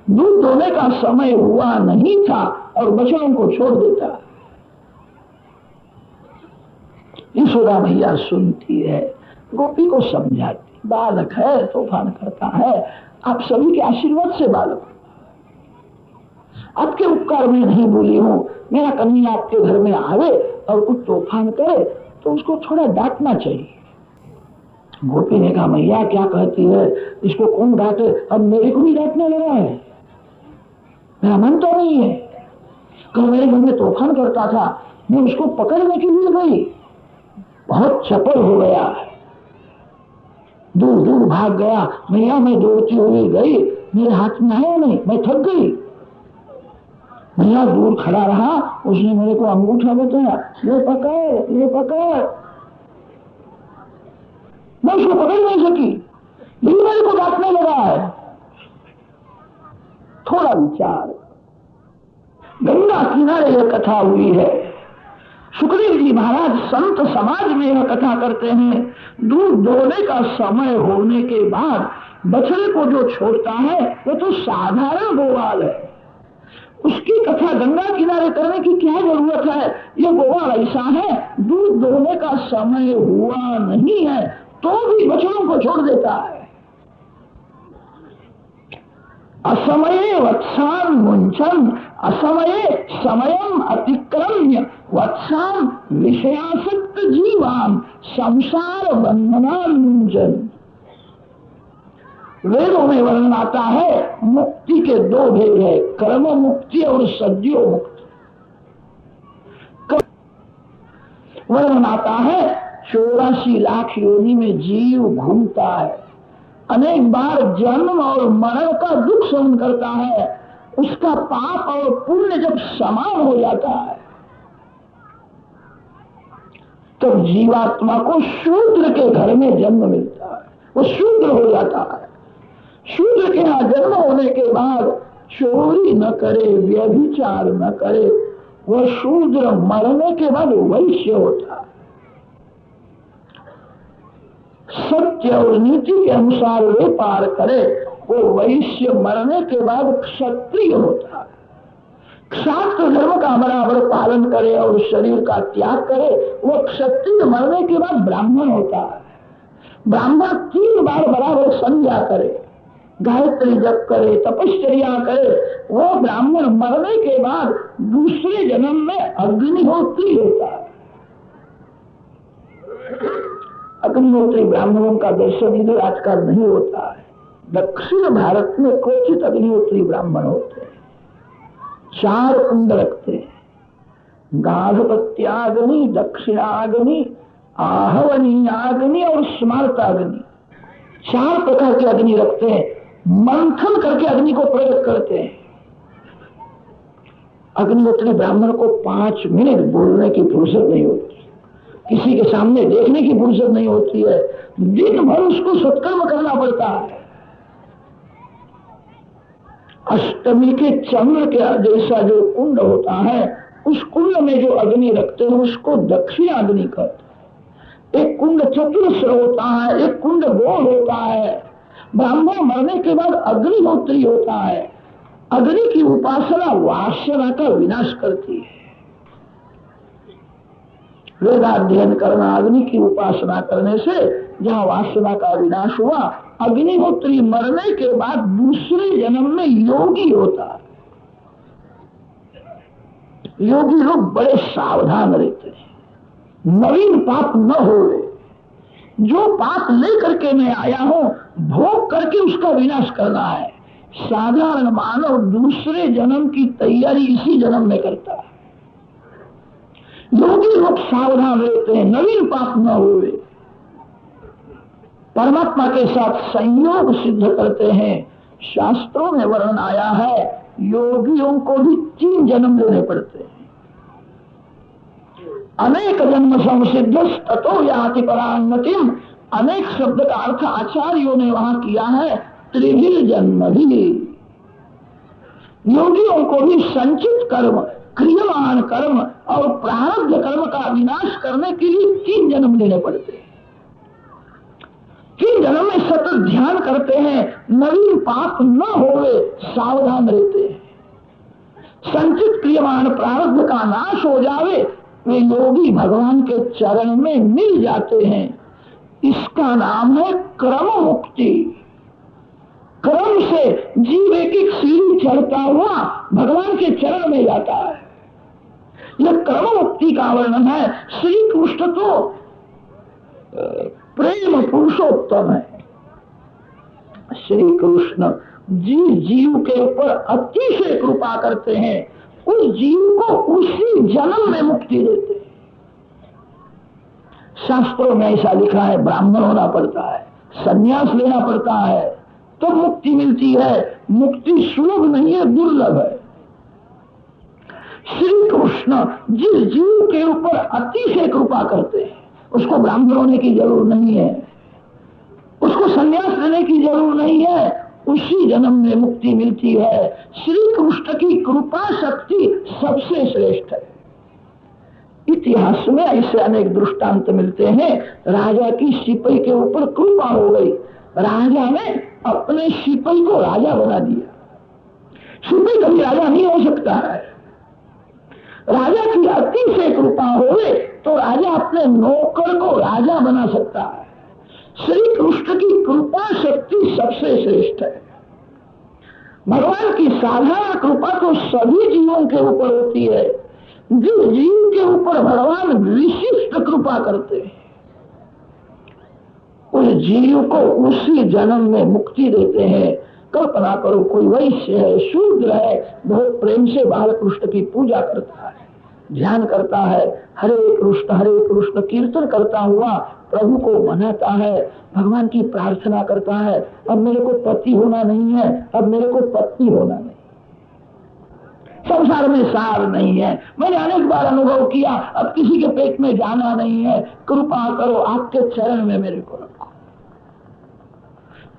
दूध धोने का समय हुआ नहीं था और बछड़ों को छोड़ देता। यशोदा मैया सुनती है, गोपी को समझाती, बालक है तूफान करता है, आप सभी के आशीर्वाद से बालक, आपके उपकार में नहीं बोली हूं, मेरा कन्हैया आपके घर में आवे और कुछ तूफान करे तो उसको थोड़ा डांटना चाहिए। गोपी ने कहा मैया क्या कहती है, इसको कौन डांटे, अब मेरे को भी डांटने लगा है, मेरा मन तो नहीं है। कल मेरे घर में तूफान करता था, मैं उसको पकड़ने के लिए गई, बहुत चपल हो गया, दूर दूर भाग गया। मैया मैं दौड़ती हुई गई, मेरे हाथ में आया नहीं, मैं थक गई। मैया दूर खड़ा रहा, उसने मेरे को अंगूठा बताया, ये पकड़ ये पकड़। मैं उसको पकड़ नहीं सकी, ये मेरे को डांटने लगा है। थोड़ा विचार, गंगा किनारे यह कथा हुई है। सुखदेव जी महाराज संत समाज में यह कथा करते हैं, दूध दोहने का समय होने के बाद बछड़े को जो छोड़ता है वो तो साधारण गोवाल है, उसकी कथा गंगा किनारे करने की क्या जरूरत है। ये गोवाल ऐसा है, दूध दोहने का समय हुआ नहीं है तो भी बछड़ों को छोड़ देता है। असमये वत्सान मुंचन, असमये समयम अतिक्रम्य वत्सान विषयासक्त जीवान संसार बंधनान मुंचन। वेदों में वर्णन आता है मुक्ति के दो भेद है, कर्म मुक्ति और सद्यो मुक्ति। वर्णन आता है 84 लाख योनि में जीव घूमता है, अनेक बार जन्म और मरण का दुख सहन करता है, उसका पाप और पुण्य जब समान हो जाता है तब तो जीवात्मा को शूद्र के घर में जन्म मिलता है, वो शूद्र हो जाता है। शूद्र के यहाँ जन्म होने के बाद चोरी न करे, व्यभिचार न करे, वह शूद्र मरने के बाद वैश्य होता है। सत्य और नीति के अनुसार व्यापार करे वो वैश्य मरने के बाद क्षत्रिय होता है। क्षात्र धर्म का बराबर पालन करे और शरीर का त्याग करे वो क्षत्रिय मरने के बाद ब्राह्मण होता है। ब्राह्मण 3 बार बराबर संध्या करे, गायत्री जप करे, तपश्चर्या करे, वो ब्राह्मण मरने के बाद दूसरे जन्म में अग्निहोत्री होता है। अग्निहोत्री ब्राह्मणों का दर्शन इधर आजकल नहीं होता है। दक्षिण भारत में क्वचित अग्निहोत्री ब्राह्मण होते हैं, 4 कुंड रखते हैं, गार्हपत्याग्नि, दक्षिणाग्नि, आहवनीयाग्नि और स्मार्ताग्नि, 4 प्रकार के अग्नि रखते हैं। मंथन करके अग्नि को प्रकट करते हैं। अग्निहोत्री ब्राह्मण को 5 मिनट बोलने की फुर्सत नहीं होती, किसी के सामने देखने की फुर्सत नहीं होती है, दिन भर उसको सत्कर्म करना पड़ता है। अष्टमी के चंद्र के जैसा जो कुंड होता है, उस कुंड में जो अग्नि रखते हैं उसको दक्षिणाग्नि कहते हैं। एक कुंड चतुरस्र होता है, एक कुंड गोल होता है। ब्राह्मण मरने के बाद अग्निहोत्री होता है। अग्नि की उपासना वासना का विनाश करती है। वेदाध्ययन करना, अग्नि की उपासना करने से जहां वासना का विनाश हुआ, अग्निहोत्री मरने के बाद दूसरे जन्म में योगी होता है। योगी लोग बड़े सावधान रहते हैं, नवीन पाप न होवे। जो पाप लेकर के मैं आया हूं भोग करके उसका विनाश करना है। साधारण मानव दूसरे जन्म की तैयारी इसी जन्म में करता है। योगी लोग सावधान रहते हैं, नवीन पाप न हुए, परमात्मा के साथ संयोग सिद्ध करते हैं। शास्त्रों में वर्णन आया है योगियों को भी 3 जन्म लेने पड़ते हैं। अनेक जन्म संसिद्ध ततो याति परांगतिम, अनेक शब्द का अर्थ आचार्यों ने वहां किया है त्रिविल जन्म भी। योगियों को भी संचित कर्म, क्रियमान कर्म और प्रारब्ध कर्म का विनाश करने के लिए 3 जन्म लेने पड़ते हैं। 3 जन्म में सतत ध्यान करते हैं, नवीन पाप न होवे, सावधान रहते हैं। संचित क्रियमान प्रारब्ध का नाश हो जावे, वे योगी भगवान के चरण में मिल जाते हैं। इसका नाम है क्रम मुक्ति। क्रम से जीव एक सीढ़ी चढ़ता हुआ भगवान के चरण में जाता है। यह कर्म मुक्ति का वर्णन है। श्री कृष्ण तो प्रेम पुरुषोत्तम है। श्री कृष्ण जीव के ऊपर अतिशय कृपा करते हैं, उस जीव को उसी जन्म में मुक्ति देते हैं। शास्त्रों में ऐसा लिखा है, ब्राह्मण होना पड़ता है, संन्यास लेना पड़ता है तो मुक्ति मिलती है। मुक्ति सुलभ नहीं है, दुर्लभ है। श्री कृष्ण जिस जीव के ऊपर अतिशय कृपा करते हैं उसको ब्राह्मण होने की जरूरत नहीं है, उसको संन्यास लेने की जरूरत नहीं है, उसी जन्म में मुक्ति मिलती है। श्री कृष्ण की कृपा शक्ति सबसे श्रेष्ठ है। इतिहास में ऐसे अनेक दृष्टांत मिलते हैं। राजा की सिपाही के ऊपर कृपा हो गई, राजा ने अपने सिपाही को राजा बना दिया। सिपाही कभी राजा नहीं हो सकता है। राजा की अतिशय कृपा हो तो राजा अपने नौकर को राजा बना सकता है। श्री कृष्ण की कृपा शक्ति सबसे श्रेष्ठ है। भगवान की साधारण कृपा तो सभी जीवों के ऊपर होती है, जिस जीव के ऊपर भगवान विशिष्ट कृपा करते हैं उस जीव को उसी जन्म में मुक्ति देते हैं। कल्पना करो, कोई वैश्य है, शूद्र है, बहुत प्रेम से बाल कृष्ण की पूजा करता है, ध्यान करता है, हरे कृष्ण कीर्तन करता हुआ प्रभु को मनाता है, भगवान की प्रार्थना करता है, अब मेरे को पति होना नहीं है, अब मेरे को पत्नी होना नहीं, संसार में सार नहीं है, मैंने अनेक बार अनुभव किया, अब किसी के पेट में जाना नहीं है, कृपा करो आपके चरण में मेरे को रखो।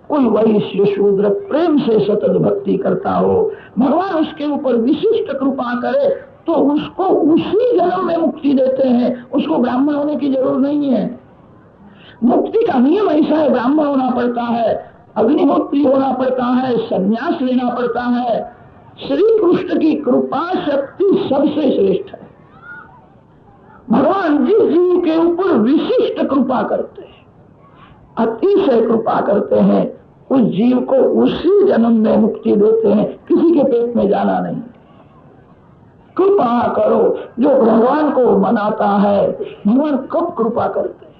कोई वैश्य शूद्र प्रेम से सतत भक्ति करता हो, भगवान उसके ऊपर विशिष्ट कृपा करे तो उसको उसी जन्म में मुक्ति देते हैं, उसको ब्राह्मण होने की जरूरत नहीं है। मुक्ति का नियम ऐसा है, ब्राह्मण होना पड़ता है, अग्निहोत्री होना पड़ता है, संन्यास लेना पड़ता है। श्री कृष्ण की कृपा शक्ति सबसे श्रेष्ठ है। भगवान जिस जीव के ऊपर विशिष्ट कृपा करते हैं, अतिशय कृपा करते हैं, उस जीव को उसी जन्म में मुक्ति देते हैं, किसी के पेट में जाना नहीं। कृपा करो, जो भगवान को मनाता है, भगवान कब कृपा करते हैं?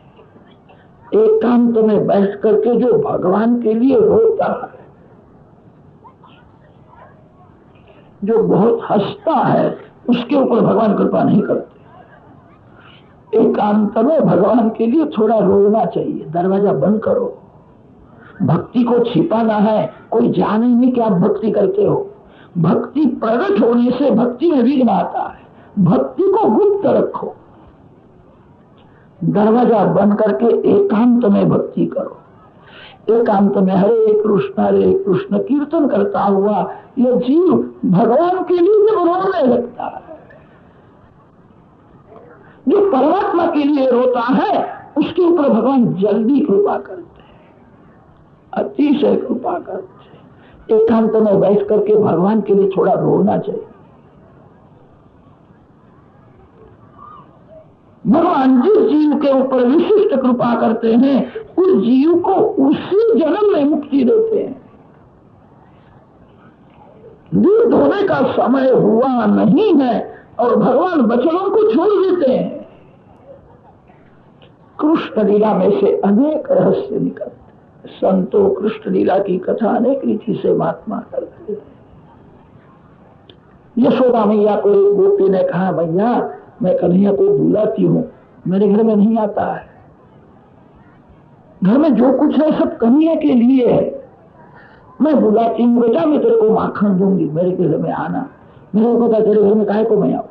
एकांत में बैठ करके जो भगवान के लिए रोता है, जो बहुत हंसता है, उसके ऊपर भगवान कृपा नहीं करते। एकांत में भगवान के लिए थोड़ा रोना चाहिए, दरवाजा बंद करो। भक्ति को छिपाना है, कोई जाने नहीं कि आप भक्ति करते हो। भक्ति प्रकट होने से भक्ति में विघ्न आता है। भक्ति को गुप्त रखो, दरवाजा बंद करके एकांत में भक्ति करो। एकांत में हरे कृष्ण कीर्तन करता हुआ यह जीव भगवान के लिए जब रोने लगता है, जो परमात्मा के लिए रोता है, उसके ऊपर भगवान जल्दी कृपा करते हैं, अतिशय कृपा करते हैं। एकांत में बैठ करके भगवान के लिए थोड़ा रोना चाहिए। भगवान जिस जीव के ऊपर विशिष्ट कृपा करते हैं, उस जीव को उसी जन्म में मुक्ति देते हैं। दूर होने का समय हुआ नहीं है और भगवान बचनों को छोड़ देते हैं। कृष्ण लीला में से अनेक रहस्य निकलते हैं। संतों कृष्ण लीला की कथा अनेक रीति से महात्मा करते हैं। यशोदा मैया को एक गोपी ने कहा, मैया मैं कन्हैया को बुलाती हूँ, मेरे घर में नहीं आता है, घर में जो कुछ है सब कन्हैया के लिए है, मैं बुलाती हूँ, बेटा मैं तेरे को माखन दूंगी, मेरे घर में आना। मेरे को पता तेरे घर में काहे को मैं आऊं,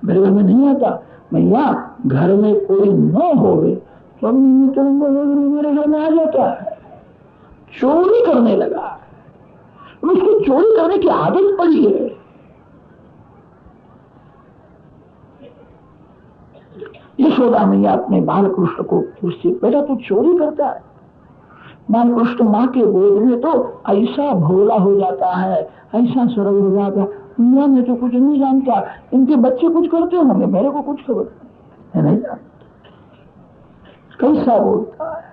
मेरे घर में नहीं आता। मैया घर में कोई न होवे तो मेरे घर में आ जाता है। चोरी करने लगा, उसको चोरी करने की आदत पड़ी है। यशोदा मैया अपने बाल कृष्ण को पूछती, बेटा तू चोरी करता है? बाल कृष्ण माँ के गोद में तो ऐसा भोला हो जाता है, ऐसा सरल हो जाता है, दुनिया में तो कुछ नहीं जानता, इनके बच्चे कुछ करते होंगे, मेरे को कुछ खबर नहीं जानता। कैसा बोलता है?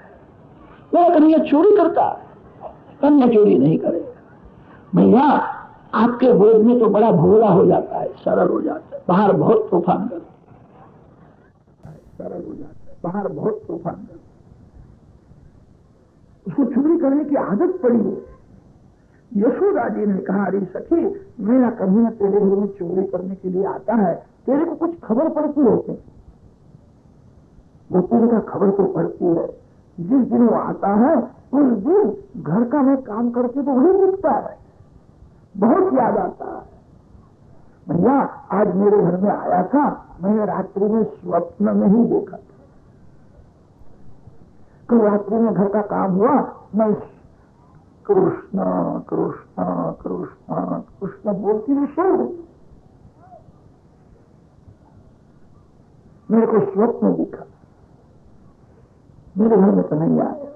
मेरा कन्हैया चोरी करता है? कन्हैया चोरी नहीं करेगा। भैया आपके गोद में तो बड़ा भोला हो जाता है, सरल हो जाता है, बाहर बहुत तूफान करता है, सरल हो जाता है, बाहर बहुत तूफान करता है। उसको चोरी करने की आदत पड़ी है। यशोदा जी ने कहा, अरे सखी, मेरा कभी न तेरे घर में चोरी करने के लिए आता है, तेरे को कुछ खबर पड़ती है क्या? गोपी का खबर तो पड़ती है। जिस दिन वो आता है उस दिन घर का मैं काम करके तो वही दिखता है, बहुत याद आता है। भैया आज मेरे घर में आया था, मैंने रात्रि में स्वप्न में ही देखा था। कल रात्रि में घर का काम हुआ, मैं कृष्ण कृष्ण कृष्ण कृष्ण बोलती हुई सो गई। मेरे को स्वप्न दिखा, मेरे घर में तो नहीं आया,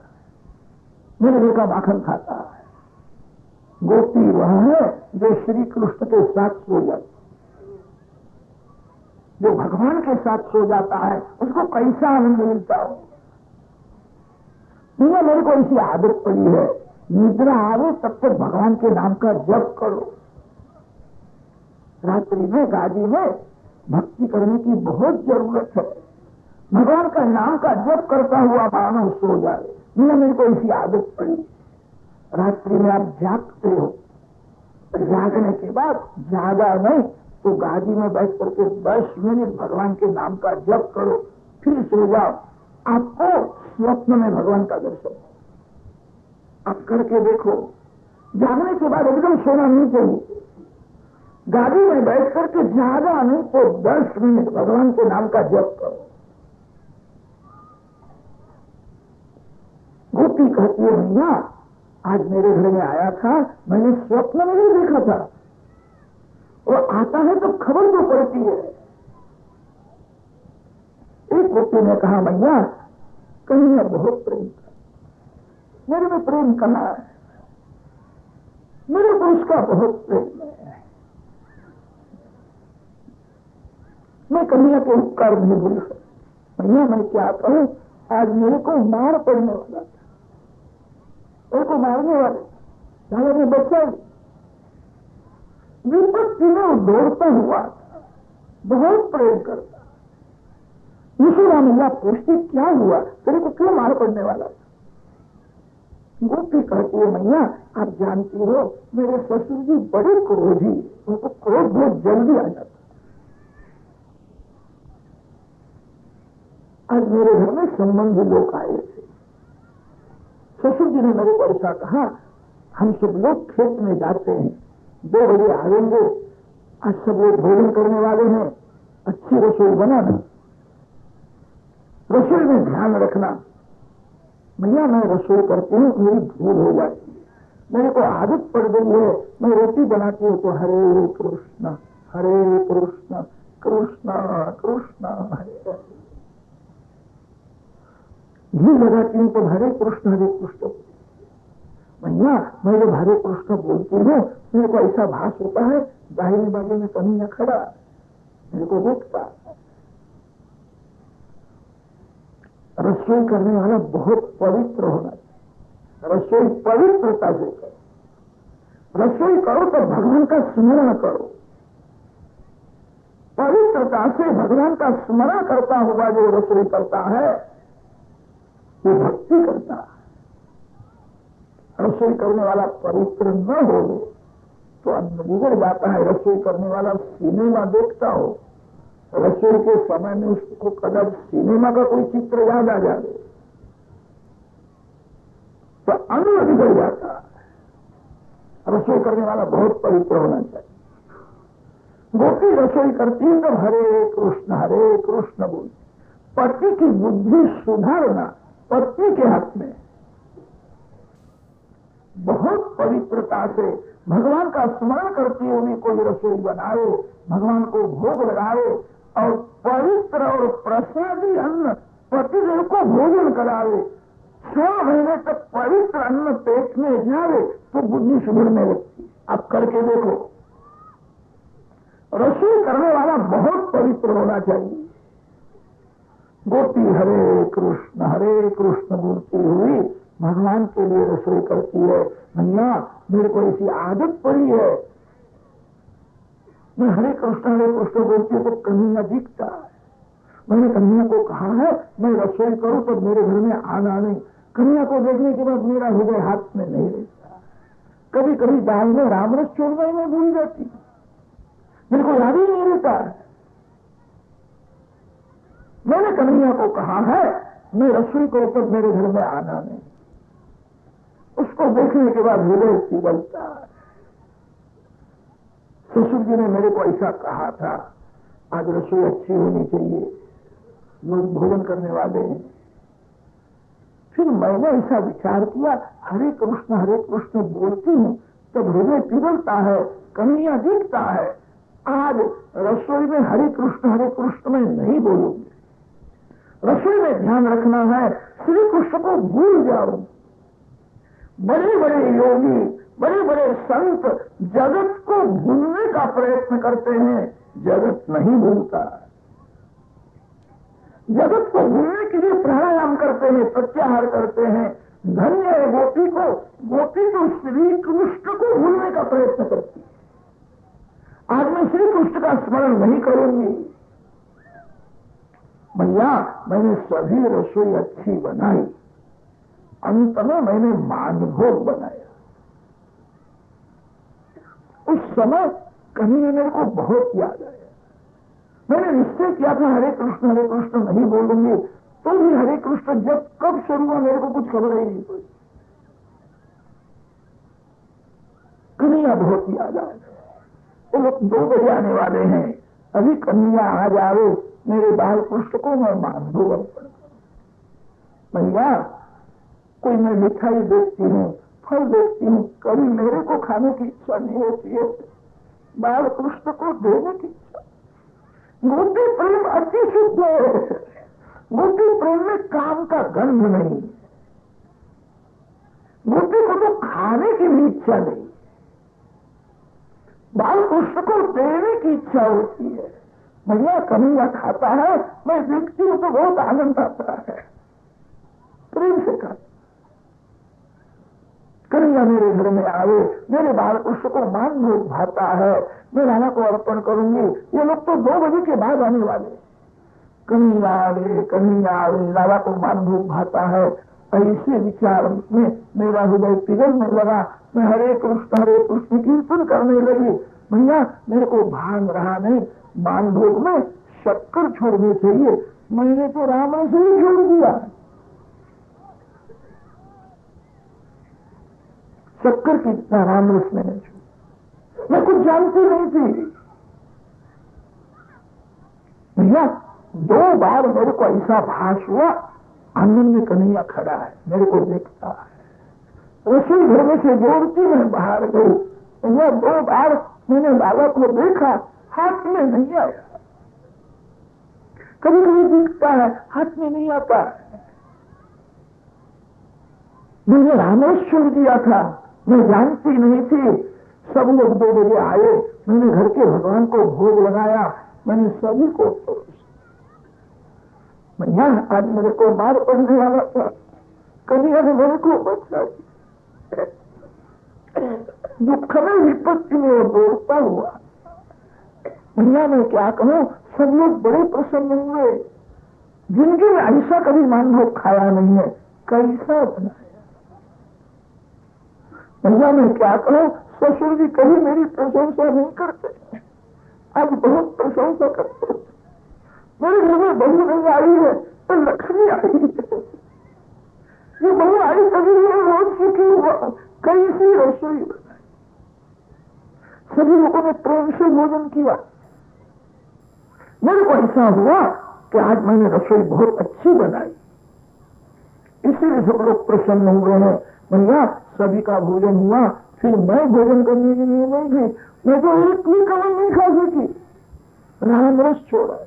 मेरे घर का माखन खाता है। गोपी वह है जो श्री कृष्ण के साथ सो जाती, जो भगवान के साथ सो जाता है उसको कैसा आनंद मिलता हो। मेरे को ऐसी आदत पड़ी है, निद्रा आवे तब तक भगवान के नाम का जप करो। रात्रि में गाड़ी में भक्ति करने की बहुत जरूरत है। भगवान का नाम का जप करता हुआ मानव सो जाए, मेरे को ऐसी आदत पड़ी। रात्रि में आप जागते हो, जागने के बाद ज्यादा नहीं तो गाड़ी में बैठ करके 10 मिनट भगवान के नाम का जप करो, फिर सो जाओ। आपको स्वप्न में भगवान का दर्शन आप करके देखो। जागने के बाद एकदम सोना नहीं चाहिए, गाड़ी में बैठ करके ज्यादा नहीं तो 10 मिनट भगवान के नाम का जप करो। गोपी कहती है, भैया आज मेरे घर में आया था, मैंने स्वप्न में नहीं देखा था। वो आता है तो खबर तो पड़ती है। एक गोपी ने कहा, भैया कहीं मैं बहुत प्रेम कर, मेरे में प्रेम कहाँ है, मेरे को उसका बहुत प्रेम है, मैं कन्या के उपकार नहीं भूल सकता। भैया मैं क्या कहूं, आज मेरे को मार पड़ने वाला था, मेरे को मारने वाले दादा ने बच्चा विपत्ति में दौड़ता हुआ था, बहुत प्रेम करता। यशोदा मैया पूछती क्या हुआ, तेरे को क्यों मार पड़ने वाला था? गोपी कहती है, मैया आप जानती हो मेरे ससुर जी बड़े क्रोधी, उनको क्रोध बहुत जल्दी आ जाता। आज मेरे घर में संबंधी लोग आए थे, ससुर जी ने मेरे को ऐसा कहा, हम सब लोग खेत में जाते हैं, 2 बजे आएंगे, आज सब लोग भोजन करने वाले हैं, अच्छी रसोई बनाना, रसोई में ध्यान रखना। भैया मैं रसोई करती हूँ, मेरी भूल हो जाती है, मेरे को आदत पड़ गई है, मैं रोटी बनाती हूँ तो हरे कृष्ण कृष्ण कृष्ण हरे, घी लगाती हूँ तो हरे कृष्ण भैया मैं जब हरे कृष्ण बोलती हूँ मेरे को ऐसा भास होता है दाहिने बाजू में कन्हैया खड़ा मेरे को देखता। रसोई करने वाला बहुत पवित्र होना चाहिए, रसोई पवित्रता से करो, रसोई करो तो भगवान का स्मरण करो, पवित्रता से भगवान का स्मरण करता हुआ जो रसोई करता है वो भक्ति करता है। रसोई करने वाला पवित्र न हो तो अन्न बिगड़ जाता है। रसोई करने वाला सिनेमा देखता हो, रसोई के समय में उसको कदम सिनेमा का कोई चित्र याद आ जाए तो अन्न बिगड़ जाता है। रसोई करने वाला बहुत पवित्र होना चाहिए। गोपी रसोई करती है तो हरे कृष्ण बोलती। पति की बुद्धि सुधारना पत्नी के हाथ में, बहुत पवित्रता से भगवान का स्मरण करते हुए कोई रसोई बनाए, भगवान को भोग लगाए और पवित्र और प्रसादी अन्न पतिदेव को भोजन करावे, 6 महीने तक पवित्र अन्न पेट में जाए तो बुद्धि सुधरने लगती। आप करके देखो, रसोई करने वाला बहुत पवित्र होना चाहिए। गोपी हरे कृष्ण बोलती हुई भगवान के लिए रसोई करती है। भैया मेरे को ऐसी आदत पड़ी है, मैं हरे कृष्ण बोलती हूँ तो कन्हैया दिखता है। मैंने कन्हैया को कहा है मैं रसोई करूं तो मेरे घर में आना नहीं। कन्हैया को देखने के बाद मेरा हृदय हाथ में नहीं रहता। कभी कभी दाल में राम रस छोड़ने में भूल जाती, मेरे को याद ही नहीं रहता है। मैंने कन्हैया को कहा है मैं रसोई करूं तो मेरे घर में आना नहीं। उसको देखने के बाद हृदय पिघलता है। ससुर जी ने मेरे को ऐसा कहा था, आज रसोई अच्छी होनी चाहिए, लोग भोजन करने वाले हैं। फिर मैंने ऐसा विचार किया, हरे कृष्ण बोलती हूँ तब हृदय पिघलता है, कन्हैया दिखता है। आज रसोई में हरे कृष्ण में नहीं बोलूंगी। रसोई में ध्यान रखना है श्री कृष्ण को भूल जाओ। बड़े बड़े योगी, बड़े बड़े संत जगत को भूलने का प्रयत्न करते हैं, जगत नहीं भूलता। जगत को भूलने के लिए प्राणायाम करते हैं, प्रत्याहार करते हैं। धन्य है गोपी को, गोपी तो श्री कृष्ण को भूलने का प्रयत्न करती है। आज मैं श्री कृष्ण का स्मरण नहीं करूंगी। भैया मैंने सभी रसोई अच्छी बनाई, अंत में मैंने मानभोग बनाया। उस समय कन्हैया मेरे को बहुत याद आया। मैंने निश्चय किया था हरे कृष्ण नहीं बोलूंगी, तो भी हरे कृष्ण जब कब शुरू हुआ मेरे को कुछ खबर ही नहीं पड़ी। कन्हैया बहुत याद आया। वो लोग 2 बजे आने वाले हैं, अभी कन्हैया आ जाओ, मेरे बाल कृष्ण को मैं मानभोग अर्पण करूं। भैया कोई मैं मिठाई देखती हूँ, फल देखती हूँ, कभी मेरे को खाने की इच्छा नहीं होती है, बाल कृष्ण को देने की इच्छा। गोपी प्रेम अति शुद्ध है। गोपी प्रेम में काम का गंध नहीं। गोपी को तो खाने की भी इच्छा नहीं, बाल कृष्ण को देने की इच्छा होती है। भैया कन्हैया खाता है, मैं देखती हूँ तो बहुत आनंद आता है, प्रेम से खाता। कन्हैया मेरे घर में आवे, मेरे बाल कृष्ण को मानभोग भाता है, मैं राधा को अर्पण करूंगी। ये लोग तो 2 बजे के बाद आने वाले। कन्हैया आवे, राधा को मानभोग भाता है। ऐसे विचार में मेरा हृदय पिघलने लगा। मैं हरे कृष्ण कीर्तन करने लगी। भैया मेरे को भान रहा नहीं, मानभोग में शक्कर छोड़नी चाहिए। मैंने तो राम रस ही छोड़ दिया। शक्कर कितना राम रस मैंने छोड़ा, मैं कुछ जानती नहीं थी। भैया 2 बार मेरे को ऐसा भास हुआ, आंगन में कन्हैया खड़ा है, मेरे को देखता है। रसोई घर में से जोड़ती मैं बाहर गई। भैया 2 बार मैंने बालक को देखा, हाथ में नहीं आया। कभी कभी दिखता है, हाथ में नहीं आता है। मैंने रामरस छोड़ दिया था, मैं जानती नहीं थी। सब लोग 2 बजे आए, मैंने घर के भगवान को भोग लगाया, मैंने सभी को भैया आज मेरे को मार पड़ने वाला था, कन्हैया ने मेरे को बचा दिया। दुख में विपत्ति में वो दौड़ता हुआ। भैया मैं क्या कहूँ, सब लोग बड़े प्रसन्न हुए। जिंदगी में ऐसा कभी मानभोग खाया नहीं है, कैसा बनाया। भैया मैं क्या कहूँ, ससुर जी कभी मेरी प्रशंसा नहीं करते, आज बहुत प्रशंसा करते। मेरे घर में बहू नहीं आई है तो लक्ष्मी आई है। ये बहू आई कभी बहुत सुखी हुआ, कैसी रसोई बनाई, सभी लोगों ने प्रेम से भोजन किया। मेरे को ऐसा हुआ कि आज मैंने रसोई बहुत अच्छी बनाई, इसीलिए सब लोग प्रसन्न हुए हैं। भैया सभी का भोजन हुआ, फिर मैं भोजन करने के लिए नहीं गई। मैं तो एक भी कदम नहीं खा सकी, राम रस छोड़ा।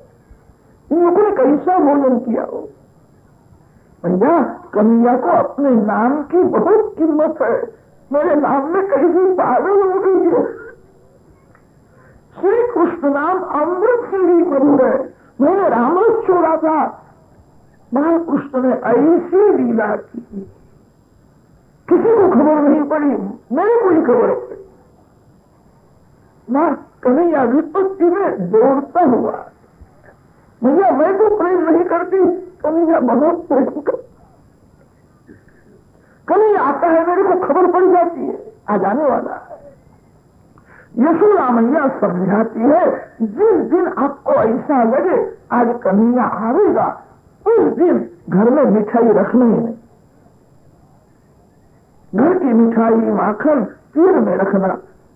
इन लोगों ने कैसा भोजन किया हो। भैया कन्हैया को अपने नाम की बहुत कीमत है। मेरे नाम में कैसी पागल हो गई है। श्री कृष्ण नाम अमृत से ही मधुर है। मैंने रामरस छोड़ा था, बाल कृष्ण ने ऐसी लीला की, किसी को खबर नहीं पड़ी, मेरे को ही खबर पड़ी। मां कन्हैया विपत्ति में दौड़ता हुआ, भैया मैं तो प्रेम नहीं करती, कन्हैया बहुत प्रेम कर, कन्हैया आता है, मेरे को खबर पड़ जाती है आ जाने वाला है। यशोदा मैया समझाती है, जिस दिन आपको ऐसा लगे आज कन्हैया आवेगा, उस दिन घर में मिठाई रखना ही नहीं। घर की मिठाई माखन तीर में रखना,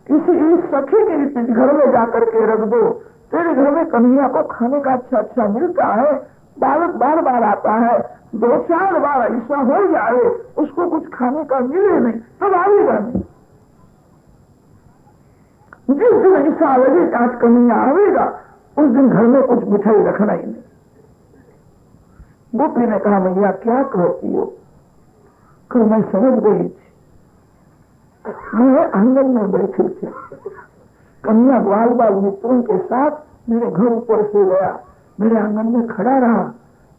किसी सखी के घर में जाकर के रख दो। तेरे घर में कन्हैया को खाने का अच्छा मिलता है, बालक बार बार आता है, 2-4 बार ऐसा हो जाए उसको कुछ खाने का मिले नहीं तब आवेगा नहीं। जिस दिन ऐसा लगे आज कन्हैया आवेगा, उस दिन घर में कुछ मिठाई रखना ही नहीं। गोपी ने कहा, मैया क्या कहती हो? कल मैं समझ गई थी, मैं आंगन में बैठी थी, कन्हैया ग्वाल बाल मित्रों के साथ मेरे घर ऊपर से गया, मेरे आंगन में खड़ा रहा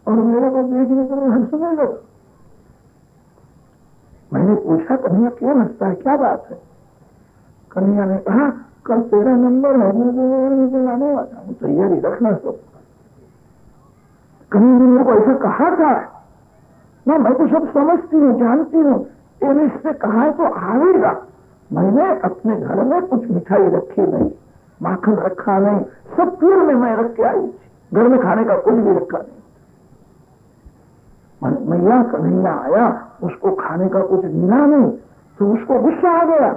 और मेरे को देखने के लिए हंसने लगा। मैंने पूछा, कन्हैया क्यों हंसता है, क्या बात है? कन्हैया ने कहा, कल तेरा नंबर है, मुझे आने वाला हूँ, तैयारी रखना सब। कन्हैया ने मेरे को ऐसा कहा था ना, मैं तो सब समझती हूँ, जानती हूँ, इससे कहा तो आवेगा। मैंने अपने घर में कुछ मिठाई रखी नहीं, माखन रखा नहीं, सब पीर में मैं रख के आई थी, घर में खाने का कुछ भी रखा नहीं। मैया कन्हैया आया, उसको खाने का कुछ मिला नहीं तो उसको गुस्सा आ गया।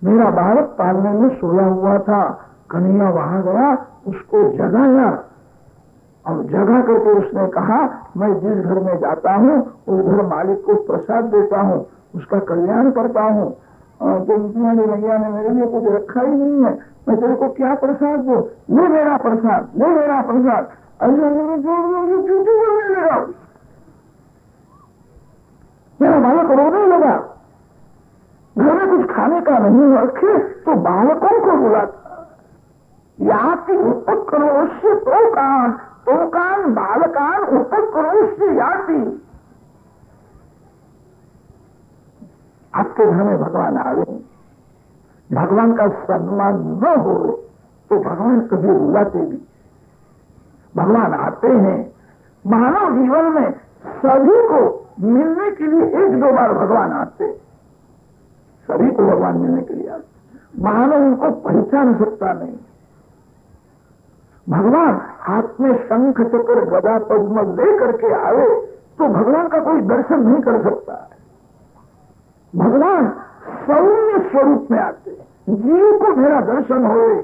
मेरा बालक पालने में सोया हुआ था, कन्हैया वहां गया, उसको जगाया और जगा करके उसने कहा, मैं जिस घर में जाता हूँ उस घर मालिक को प्रसाद देता हूँ, उसका कल्याण करता हूँ, तो तुम्हारी मैया ने मेरे लिए कुछ रखा ही नहीं है, मैं तेरे को क्या प्रसाद दूं? ले मेरा प्रसाद, ले मेरा प्रसाद। ऐसा मेरा बालक रोने लगा। घर में कुछ खाने का नहीं रखे तो बालकों को बुलाता, याति उपक्रोश्य तोकान बालकान उपक्रोश्य याति। आपके घर में भगवान आवे, भगवान का सम्मान न हो तो भगवान कभी बुलाते भी। भगवान आते हैं, मानव जीवन में सभी को मिलने के लिए 1-2 बार भगवान आते, सभी को भगवान मिलने के लिए आते। मानव उनको पहचान सकता नहीं। भगवान हाथ में शंख चक्र गदा पद्म ले करके आवे तो भगवान का कोई दर्शन नहीं कर सकता है। भगवान सौम्य स्वरूप में आते हैं, जीव को मेरा दर्शन होए,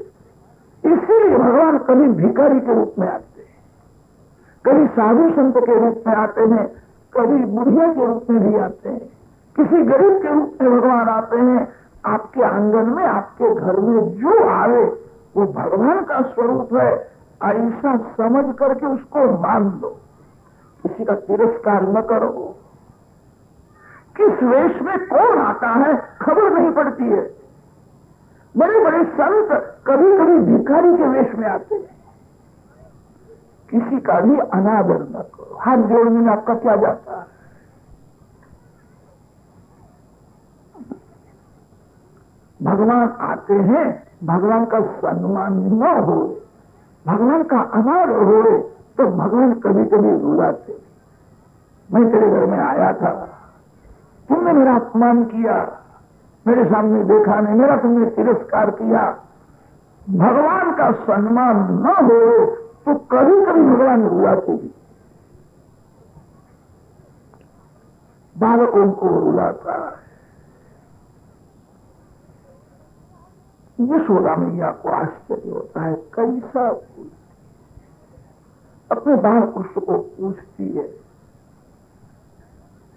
इसीलिए भगवान कभी भिखारी के रूप में आते हैं, कभी साधु संत के रूप में आते हैं, कभी बुढ़िया के रूप में भी आते हैं, किसी गरीब के रूप में भगवान आते हैं। आपके आंगन में, आपके घर में जो आवे वो भगवान का स्वरूप है, ऐसा समझ करके उसको मान लो, किसी का तिरस्कार न करो। किस वेश में कौन आता है खबर नहीं पड़ती है। बड़े बड़े संत कभी कभी भिखारी के वेश में आते हैं। किसी का भी अनादर न करो। हाथ जोड़ने में आपका क्या जाता है? भगवान आते हैं, भगवान का सम्मान न हो, भगवान का अनादर हो तो भगवान कभी कभी रुलाते। मैं तेरे घर में आया था, तुमने मेरा अपमान किया, मेरे सामने देखा नहीं, मेरा तुमने तिरस्कार किया। भगवान का सम्मान न हो तो कभी कभी भगवान रुलाते भी। बालकों को रुलाता है। यशोदा मैया को आश्चर्य होता है, कैसा अपने बाल कृष्ण को पूछती है।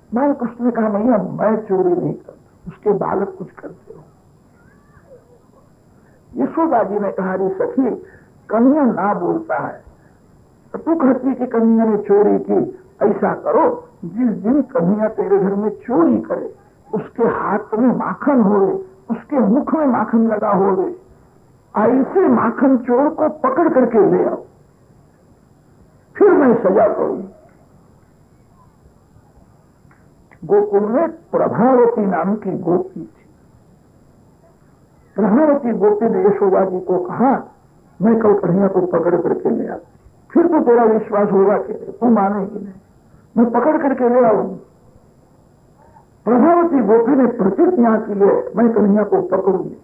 बाल कृष्ण ने कहा, मैया मैं चोरी नहीं करता, उसके बालक कुछ करते हो। यशोदा जी ने कहा, रे सखी, कन्हैया ना बोलता है तो तू कहती कि कन्हैया ने चोरी की। ऐसा करो, जिस दिन कन्हैया तेरे घर में चोरी करे उसके हाथ में माखन हो, उसके मुख में माखन लगा हो, ऐसे माखन चोर को पकड़ करके ले आओ, फिर मैं सजा करूं। गोकुल में प्रभावती नाम की गोपी थी। प्रभावती गोपी ने यशोदा जी को कहा, मैं कल कन्हैया को पकड़ करके ले आता, फिर तो तेरा विश्वास होगा कि तू मानेगी नहीं, मैं पकड़ करके ले आऊंगी। प्रभावती गोपी ने प्रतिज्ञा की है, मैं कन्हैया को पकड़ूंगी।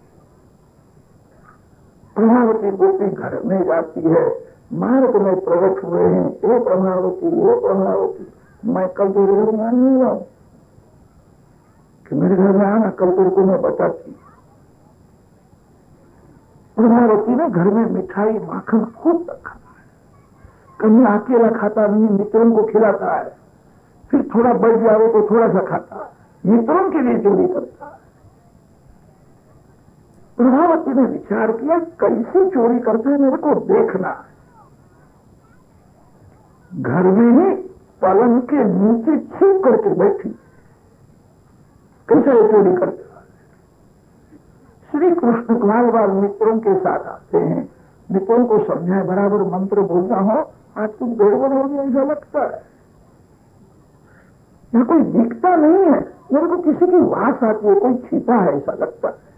प्रभावती गोपी घर में जाती है, मार्ग में प्रकट हुए हैं, ओ प्रभावती, मैं कल तेरे घर में आने हुआ कि मेरे घर में आना, कल तेरे को मैं बताती। प्रभावती ने घर में मिठाई माखन खूब रखा है, कन्हैया अकेला खाता नहीं, मित्रों को खिलाता है, फिर थोड़ा बढ़ जाए तो थोड़ा सा खाता है, मित्रों के लिए चोरी करता है। प्रभावती ने विचार किया, कैसे चोरी करता है मेरे को देखना है। घर में ही पलंग के नीचे छिप करके बैठी, कैसे चोरी करता है। श्री कृष्ण बार बार मित्रों के साथ आते हैं, मित्रों को समझाए, बराबर मंत्र बोलना हो, आज कुछ गड़बड़ हो गया ऐसा लगता है, यहाँ कोई दिखता नहीं है, मेरे को किसी की वास आती है, कोई छिपा है ऐसा लगता है।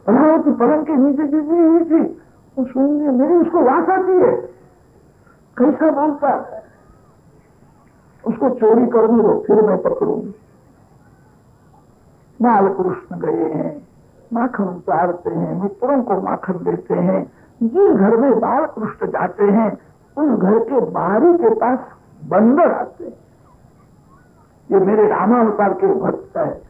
प्रभावती पलंग के नीचे गिरी हुई थी, वो सुनिए मेरी उसको वास आती है, कैसा बोलता है, उसको चोरी करने दो, फिर मैं पकड़ूंगी। बाल कृष्ण गए हैं, माखन उतारते हैं, मित्रों को माखन देते हैं। जिस घर में बाल कृष्ण जाते हैं उस घर के बाहरी के पास बंदर आते हैं। ये मेरे रामावतार के भक्त है,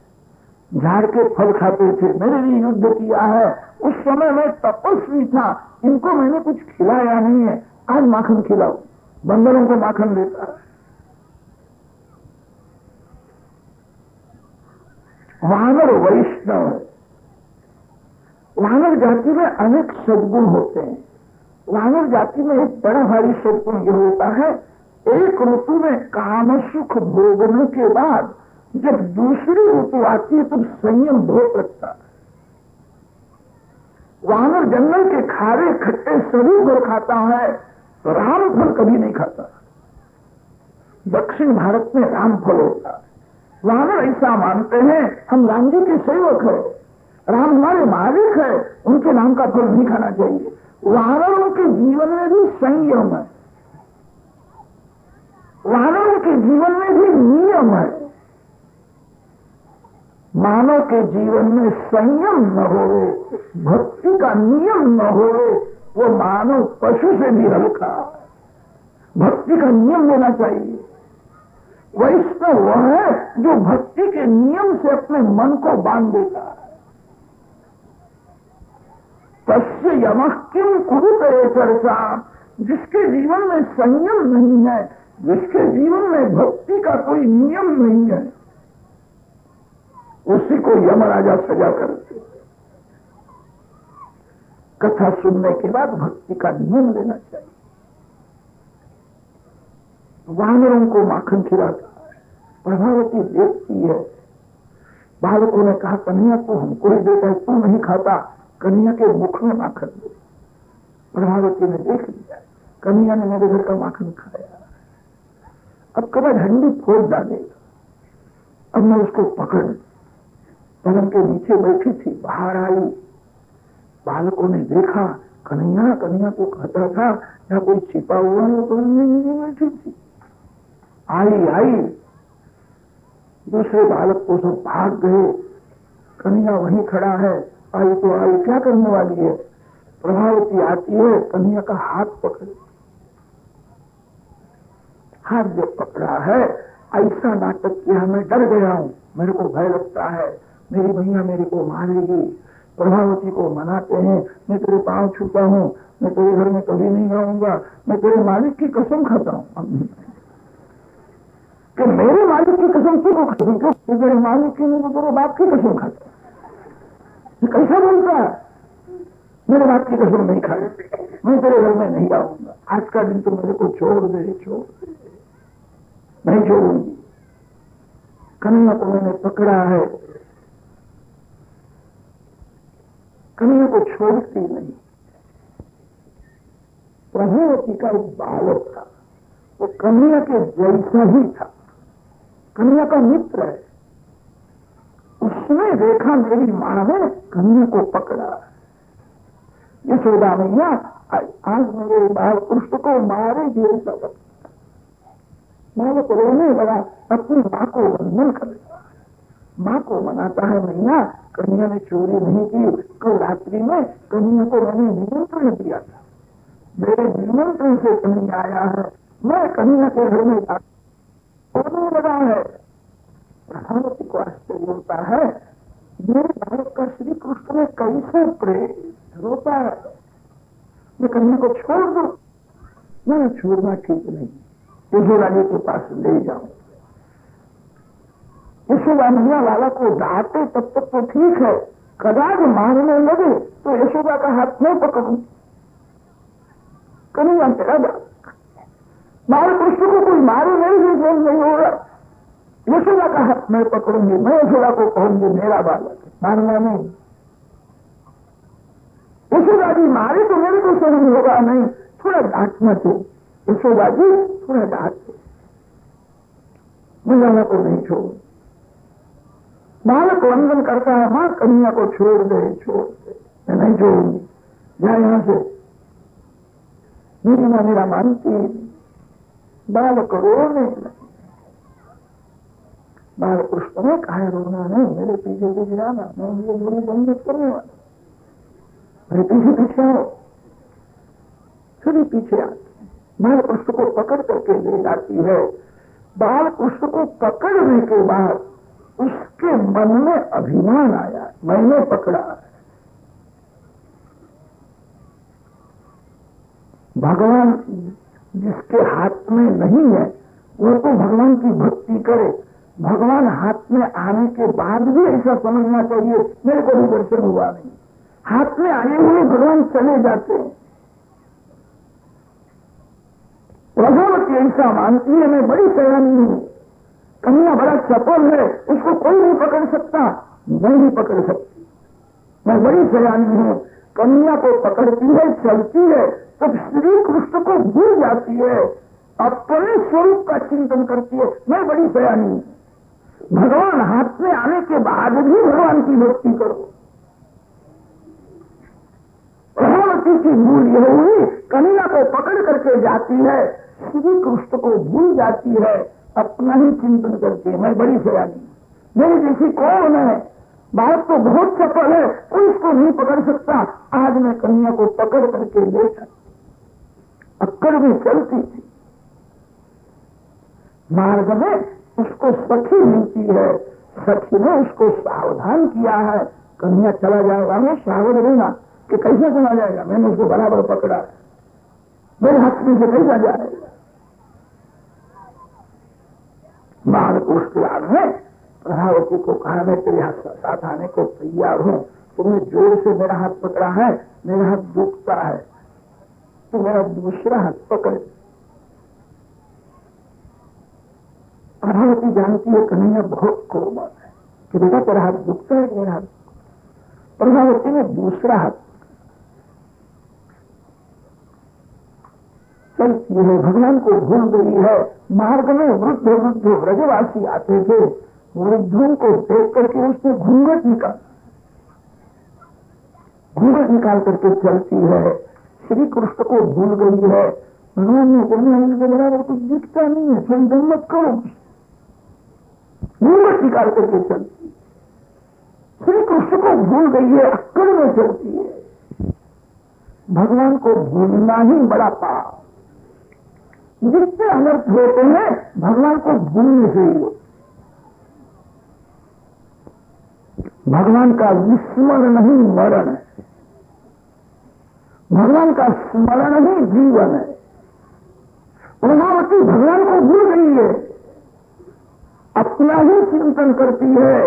झाड़ के फल खाते थे, मेरे लिए युद्ध किया है, उस समय मैं तपस्वी था, इनको मैंने कुछ खिलाया नहीं है, आज माखन खिलाओ। बंदरों को माखन देता है। वानर वैष्णव है। वानर जाति में अनेक सद्गुण होते हैं। वानर जाति में एक बड़ा भारी सद्गुण यह होता है, एक ऋतु में काम सुख भोगने के बाद जब दूसरी ऋतु आती है तब संयम बहुत रखता है। वानर जंगल के खारे खट्टे सभी फल खाता है, राम फल कभी नहीं खाता। दक्षिण भारत में राम फल होता है। वानर ऐसा मानते हैं हम राम जी के सेवक है, राम हमारे मालिक है, उनके नाम का फल नहीं खाना चाहिए। वानरों के जीवन में भी संयम है, वानरों के जीवन में भी नियम है। मानव के जीवन में संयम न होवे, भक्ति का नियम न होवे, वो मानव पशु से भी हल्का है। भक्ति का नियम लेना चाहिए। वैष्णव वह है जो भक्ति के नियम से अपने मन को बांध देता है। तस्य यमः किम कुरुते चर्चा, जिसके जीवन में संयम नहीं है, जिसके जीवन में भक्ति का कोई नियम नहीं है, उसी को यमराजा सजा करते। कथा सुनने के बाद भक्ति का नियम लेना चाहिए। वानरों को माखन खिलाता है। प्रभावती देखती है, बालकों ने कहा कन्हैया को हमको ही देता है, तू नहीं खाता, कन्हैया के मुख में माखन दे। प्रभावती ने देख लिया, कन्हैया ने मेरे घर का माखन खाया, अब कभी हंडी फोड़ डालेगा, अब मैं उसको पकड़। पलंग के नीचे बैठी थी, बाहर आई, बालकों ने देखा कन्हैया कन्हैया को कहता था, या कोई छिपा हुआ है, तो बैठी थी। आई दूसरे बालक को सब भाग गए, कन्हैया वहीं खड़ा है। आई तो आई, क्या करने वाली है? प्रभावती आती है, कन्हैया का हाथ पकड़, हाथ जब पकड़ा है, ऐसा नाटक किया, मैं डर गया हूं, मेरे को भय लगता है, मेरी भैया मेरे को मारेगी। प्रभावती को मनाते हैं, मैं तेरे पांव छूता हूं, मैं तेरे घर में कभी नहीं आऊंगा, मैं तेरे मालिक की कसम खाता हूं। कि मेरे मालिक की कसम क्यों कसम, क्यों तेरे मालिक की नहीं, तेरे बाप की कसम खाता। कैसा बोलता है, मेरे बाप की कसम नहीं खाई, मैं तेरे घर में नहीं आऊंगा, आज का दिन तो मेरे को छोड़ दे, नहीं छोड़ूंगी। कन्हैया को मैंने पकड़ा है, कन्हैया को छोड़ती नहीं। प्रभावती का एक बालक था, वो कन्हैया के जैसा ही था, कन्हैया का मित्र है, उसने देखा मेरी मां ने कन्या को पकड़ा। यशोदा मैया आज मेरे बाल कृष्ण को मारे दिए सब। बालक रोने लगा, अपनी माँ को वंदन कर दिया। माँ को मनाता है, मैया कन्या ने चोरी नहीं की, कल रात्रि में कन्या को मैंने निमंत्रण दिया था, मेरे निमंत्रण से कन्या आया है, मैं कन्या के घर में रोने लगा है। प्रधानमंत्री को आश्चर्य होता है, मेरे बालक का श्री कृष्ण में कैसे प्रेम रोता है, मैं कन्या को छोड़ दू? मैं छोड़ना ठीक नहीं, यशोदा जी के पास ले जाऊं। यशोदा मैया लाला को डांटे तब तक तो ठीक है, कदाच मारने लगे तो यशोदा का हाथ नहीं पकड़ू, कन्या तेरा बाल कृष्ण को कोई मारे नहीं होगा, यशोदा का हाथ मैं पकड़ूंगी, मैं यशोदा को कहूंगी मेरा बालक, मारना नहीं। यशोदा जी मारे तो मेरे को सहन होगा नहीं, थोड़ा डांट मत हो यशोदा जी, थोड़ा डांट दो, मैं को नहीं छोड़। बालक वंदन करता है, मां कन्या को छोड़ दे, मैं नहीं छोड़ूंगी, जा यहां से, मेरी मां मेरा मानती। बालक रोने लगे। बाल कृष्ण ने कहा रोना नहीं, मेरे पीछे पीछे आना, मैं मुझे बुरी बंद करने वाला, मेरे पीछे पीछे आओ। फिर पीछे आती, बाल कृष्ण को पकड़ करके ले जाती है। बाल कृष्ण को पकड़ने के बाद उसके मन में अभिमान आया, मैंने पकड़ा है। भगवान जिसके हाथ में नहीं है वो तो भगवान की भक्ति करे, भगवान हाथ में आने के बाद भी ऐसा समझना चाहिए मेरे को भी दर्शन हुआ नहीं, हाथ में आए हुए भगवान चले जाते हैं। प्रभावती ऐसा मानती है, मैं बड़ी सयानी हूं, कन्या बड़ा चपल है, उसको कोई नहीं पकड़ सकता, मैं भी पकड़ सकती, मैं बड़ी सयानी हूं। कन्या को पकड़ती है, चलती है, तब श्री कृष्ण को भूल जाती है, अपने स्वरूप का चिंतन करती है, मैं बड़ी सयानी हूं। भगवान हाथ में आने के बाद भी भगवान की भक्ति करो। प्रभावती की भूल यह हुई, कन्या को पकड़ करके जाती है, श्री कृष्ण को भूल जाती है, अपना ही चिंतन करती है, मैं बड़ी सयानी, मेरी जैसी कौन है, बालक तो बहुत चपल है, कोई इसको नहीं पकड़ सकता, आज मैं कन्या को पकड़ करके ले सकती। अक्कड़ भी चलती थी, मार्ग में उसको सखी मिलती है, सखी ने उसको सावधान किया है, कन्या चला जाएगा, मैं सावधान रहना कि कैसे चला जाएगा, मैंने उसको बराबर पकड़ा है, मेरे हाथ में से कैसा जाएगा। बालक उसके आगे प्रभावती को कहा, मैं तेरे हाथ साथ आने को तैयार हूं, तुमने जोर से मेरा हाथ पकड़ा है, मेरा हाथ दुखता है, तो मेरा दूसरा हाथ पकड़। प्रभावती जानती है कन्हैया बहुत कोमल है कि बेटा तेरा हाथ दुखता है, मेरा हाथ। प्रभावती ने दूसरा हाथ चलती है, भगवान को भूल गई है। मार्ग में वृद्ध वृद्ध व्रजवासी आते थे, वृद्धों को देख करके उसने घूंघट निकाल करके चलती है, श्री कृष्ण को भूल गई है। भगवान ने बोलने बराबर कुछ दिखता नहीं है, संयम मत करो, घूंघट निकाल करके चलती, श्री कृष्ण को भूल गई है, अक्कड़ में चलती है। भगवान को भूलना ही बड़ा पाप, जितने अनर्थ होते हैं भगवान को भूलने से ही होते। भगवान का विस्मरण ही मरण है, भगवान का स्मरण ही जीवन है। प्रभावती भगवान को भूल गई है, अपना ही चिंतन करती है।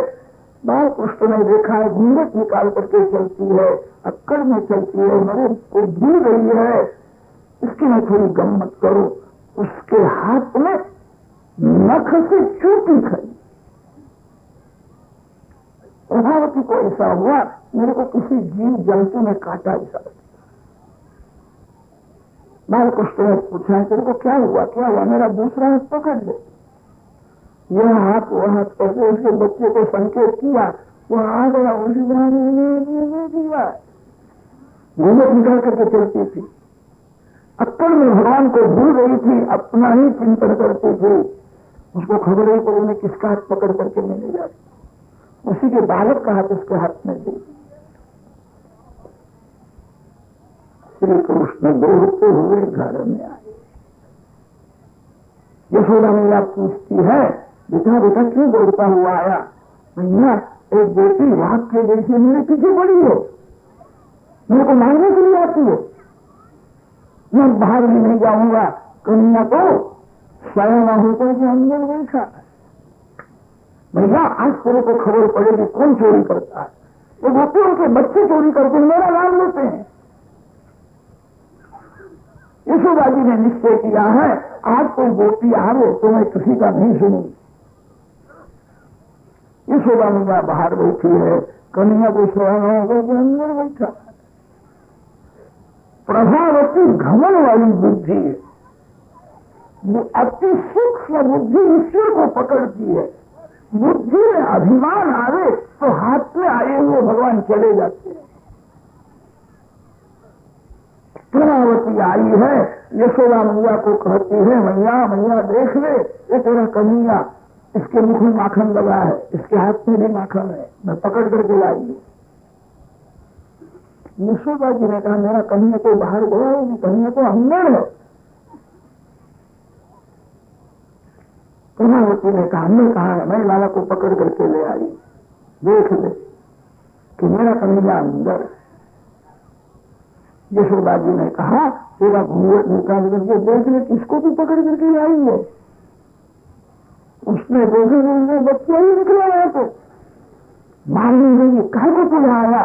बाल कृष्ण ने देखा है, घूंघट निकाल करके चलती है, अक्कड़ में चलती है, मेरे को भूल गई है, इसकी मैं थोड़ी गम्मत करूं। उसके हाथ में नख से चूटी खड़ी। प्रभावती को ऐसा हुआ, मेरे को किसी जीव जंतु ने काटा ऐसा। बाल कृष्ण ने पूछा, तेरे को क्या हुआ, क्या हुआ, मेरा दूसरा हाथ पकड़ ले। यह हाथ वो हाथ करके उसके बच्चे को संकेत किया, वो आ गया, उसी दिया घूमट निकाल करके चलती थी। अक्कड़ में भगवान को भूल रही थी, अपना ही चिंतन करती थी। उसको खबर ही पड़ी, उन्हें किसका हाथ पकड़ करके मिले जाती, उसी के बालक का हाथ उसके हाथ में दी। श्री कृष्ण दौड़ते हुए घर में आए। यशोदा मैया पूछती है, बेटा बेटा क्यों दौड़ता हुआ आया? भैया एक बेटी रात के जैसे मेरे पीछे पड़ी हो, मेरे को मारने के लिए आती हो, मैं बाहर भी नहीं जाऊंगा। कन्या तो स्वयं होकर के अंदर बैठा। भैया आज तेरे को खबर पड़ेगी कौन चोरी करता है। वो गोपियों के बच्चे चोरी करके मेरा नाम लेते हैं। यशोदा जी ने निश्चय किया है, आज कोई गोपी आवे तो मैं किसी का नहीं सुनूंगी। यशोदा मैया बाहर बैठी है, कन्या को स्वयं होकर अंदर बैठा। प्रभावती घमन वाली बुद्धि है, वो अति सूक्ष्म बुद्धि ईश्वर को पकड़ती है। बुद्धि में अभिमान आवे तो हाथ में आए हुए भगवान चले जाते हैं। प्रभावती आई है, यशोदा मैया को कहती है, मैया मैया देख ले, ये तेरा कन्हैया, इसके मुख में माखन लगा है, इसके हाथ में भी माखन है, मैं पकड़ करके लाई। यशोदा जी ने कहा, मेरा कन्हैया को बाहर गया है, कन्हैया तो अंदर है। प्रभावती ने कहा, हमने कहा है, मैं लाला को पकड़ करके ले आई, देख ले कि मेरा कन्हैया अंदर है। यशोदा जी ने कहा, तेरा घूंघट निकाल करके देख ले, किसको तू पकड़ करके ले आई है? उसने देखे बच्चे ही निकले आया तो मालूम नहीं कहा को तू आया।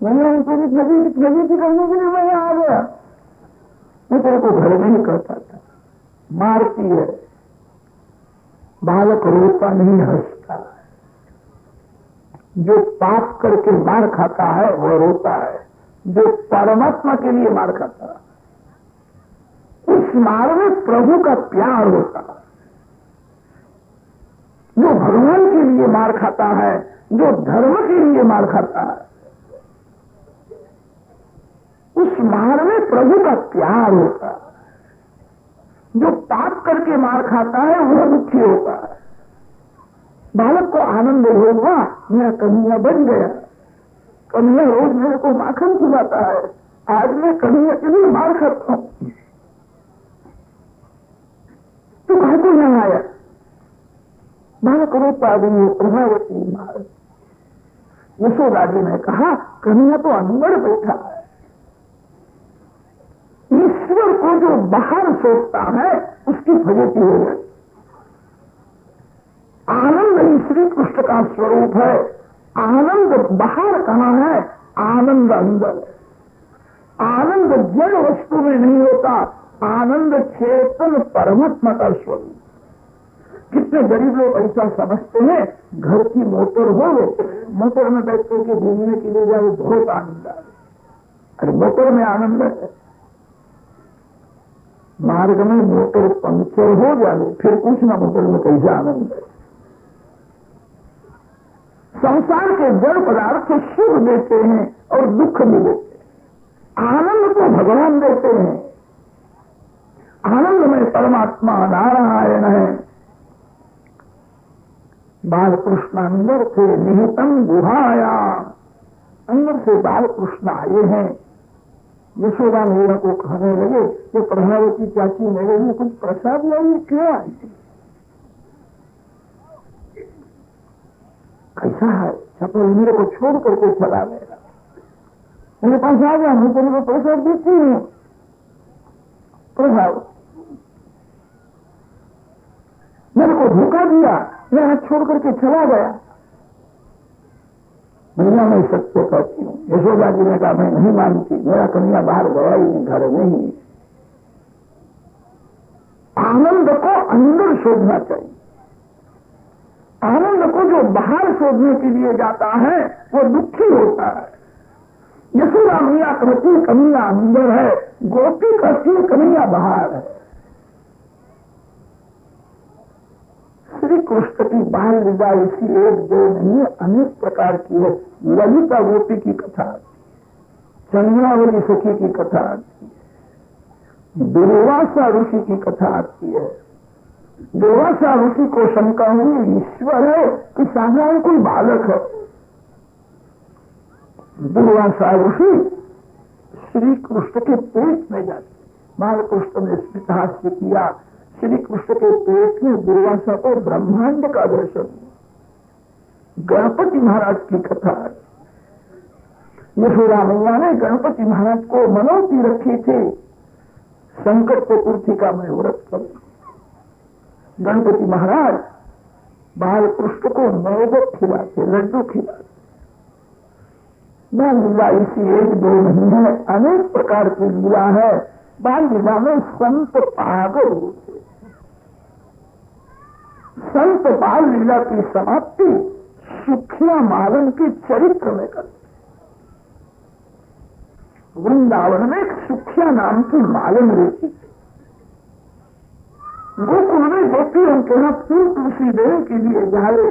मैंने तेरी प्रगति करने के लिए मैं आ गया। मैं तेरे को घर में ही कहता था, मारती है। बालक रोता नहीं, हंसता है। जो पाप करके मार खाता है वो रोता है, जो परमात्मा के लिए मार खाता है उस मार में प्रभु का प्यार होता है। जो भगवान के लिए मार खाता है, जो धर्म के लिए मार खाता है, उस मार में प्रभु का प्यार होता है। जो पाप करके मार खाता है वह दुखी होता है। बालक को आनंद होगा, मेरा कन्हैया बन गया, कन्हैया रोज मेरे को माखन खिलाता है, आज मैं कन्हैया के लिए मार खाता हूं। तू कहा को नहीं आया? बालक रोता भी है, प्रभावती मार। यशोदा जी ने कहा, कन्हैया तो अंदर बैठा है। ईश्वर को जो बाहर सोचता है उसकी फजीती हो गई। आनंद ही श्री कृष्ण का स्वरूप है। आनंद बाहर कहाँ है? आनंद अंदर है। आनंद जड़ वस्तु में नहीं होता, आनंद चेतन परमात्मा का स्वरूप। कितने गरीब लोग ऐसा समझते हैं, घर की मोटर हो, मोटर में बैठ करके घूमने के लिए जाए बहुत आनंद है। अरे मोटर में आनंद है, मार्ग में मोटर पंक्चर हो जाए फिर पूछना मोटर में कैसा आनंद है। संसार के जड़ पदार्थ सुख देते हैं और दुख भी देते हैं। आनंद तो भगवान देते हैं। आनंद में परमात्मा नारायण है। बाल कृष्ण अंदर से निहितम गुहाया, अंदर से बाल कृष्ण आए हैं। यशोदा मैया को कहने लगे, ये प्रभावती चाची मेरे लिए कुछ प्रसाद लाई, क्यों आई? कैसा है? चपल मेरे को छोड़ करके चला गया, मेरे पास आ गया, मैं तेरे को प्रसाद देती हूँ। प्रभाव मेरे को धोखा दिया, मेरा हाथ छोड़ करके चला गया। मैया मैं सत्य कहती हूँ। यशोदा जी ने कहा, मैं नहीं मानती, मेरा कन्हैया बाहर गया ही नहीं, घर में ही। आनंद को अंदर शोधना चाहिए। आनंद को जो बाहर शोधने के लिए जाता है वो दुखी होता है। यशोदा मैया कहती कन्हैया अंदर है, गोपी कहती कन्हैया बाहर है। श्री कृष्ण की बाल लीला इसी एक दो नहीं अनेक प्रकार की है। ललिता गोपी की कथा, चंद्रावली सखी की कथा आती है, दुर्वासा ऋषि की कथा आती है। दुर्वासा ऋषि को शंका हुई ईश्वर है कि साधारण कोई बालक है। दुर्वासा ऋषि श्री कृष्ण के पेट में जाते, बालकृष्ण ने स्मितहास्य किया। श्री कृष्ण के पेट में दुर्वासा को ब्रह्मांड का दर्शन। गणपति महाराज की कथा, यशोदा मैया ने गणपति महाराज को मनौती रखी थी, संकट चतुर्थी का मैं व्रत करूं। गणपति महाराज बालकृष्ण को नैवेद्य खिलाते, लड्डू खिलाते। बाल लीला इसी एक दो नहीं है, अनेक प्रकार की लीला है। बाल लीला में संत पागल होते। संत बाल लीला की समाप्ति सुखिया मालन के चरित्र में करते। वृंदावन में एक सुखिया नाम की मालन रहती थी। गोकुल में गोपियों के यहाँ फूल तुलसी देने के लिए जाए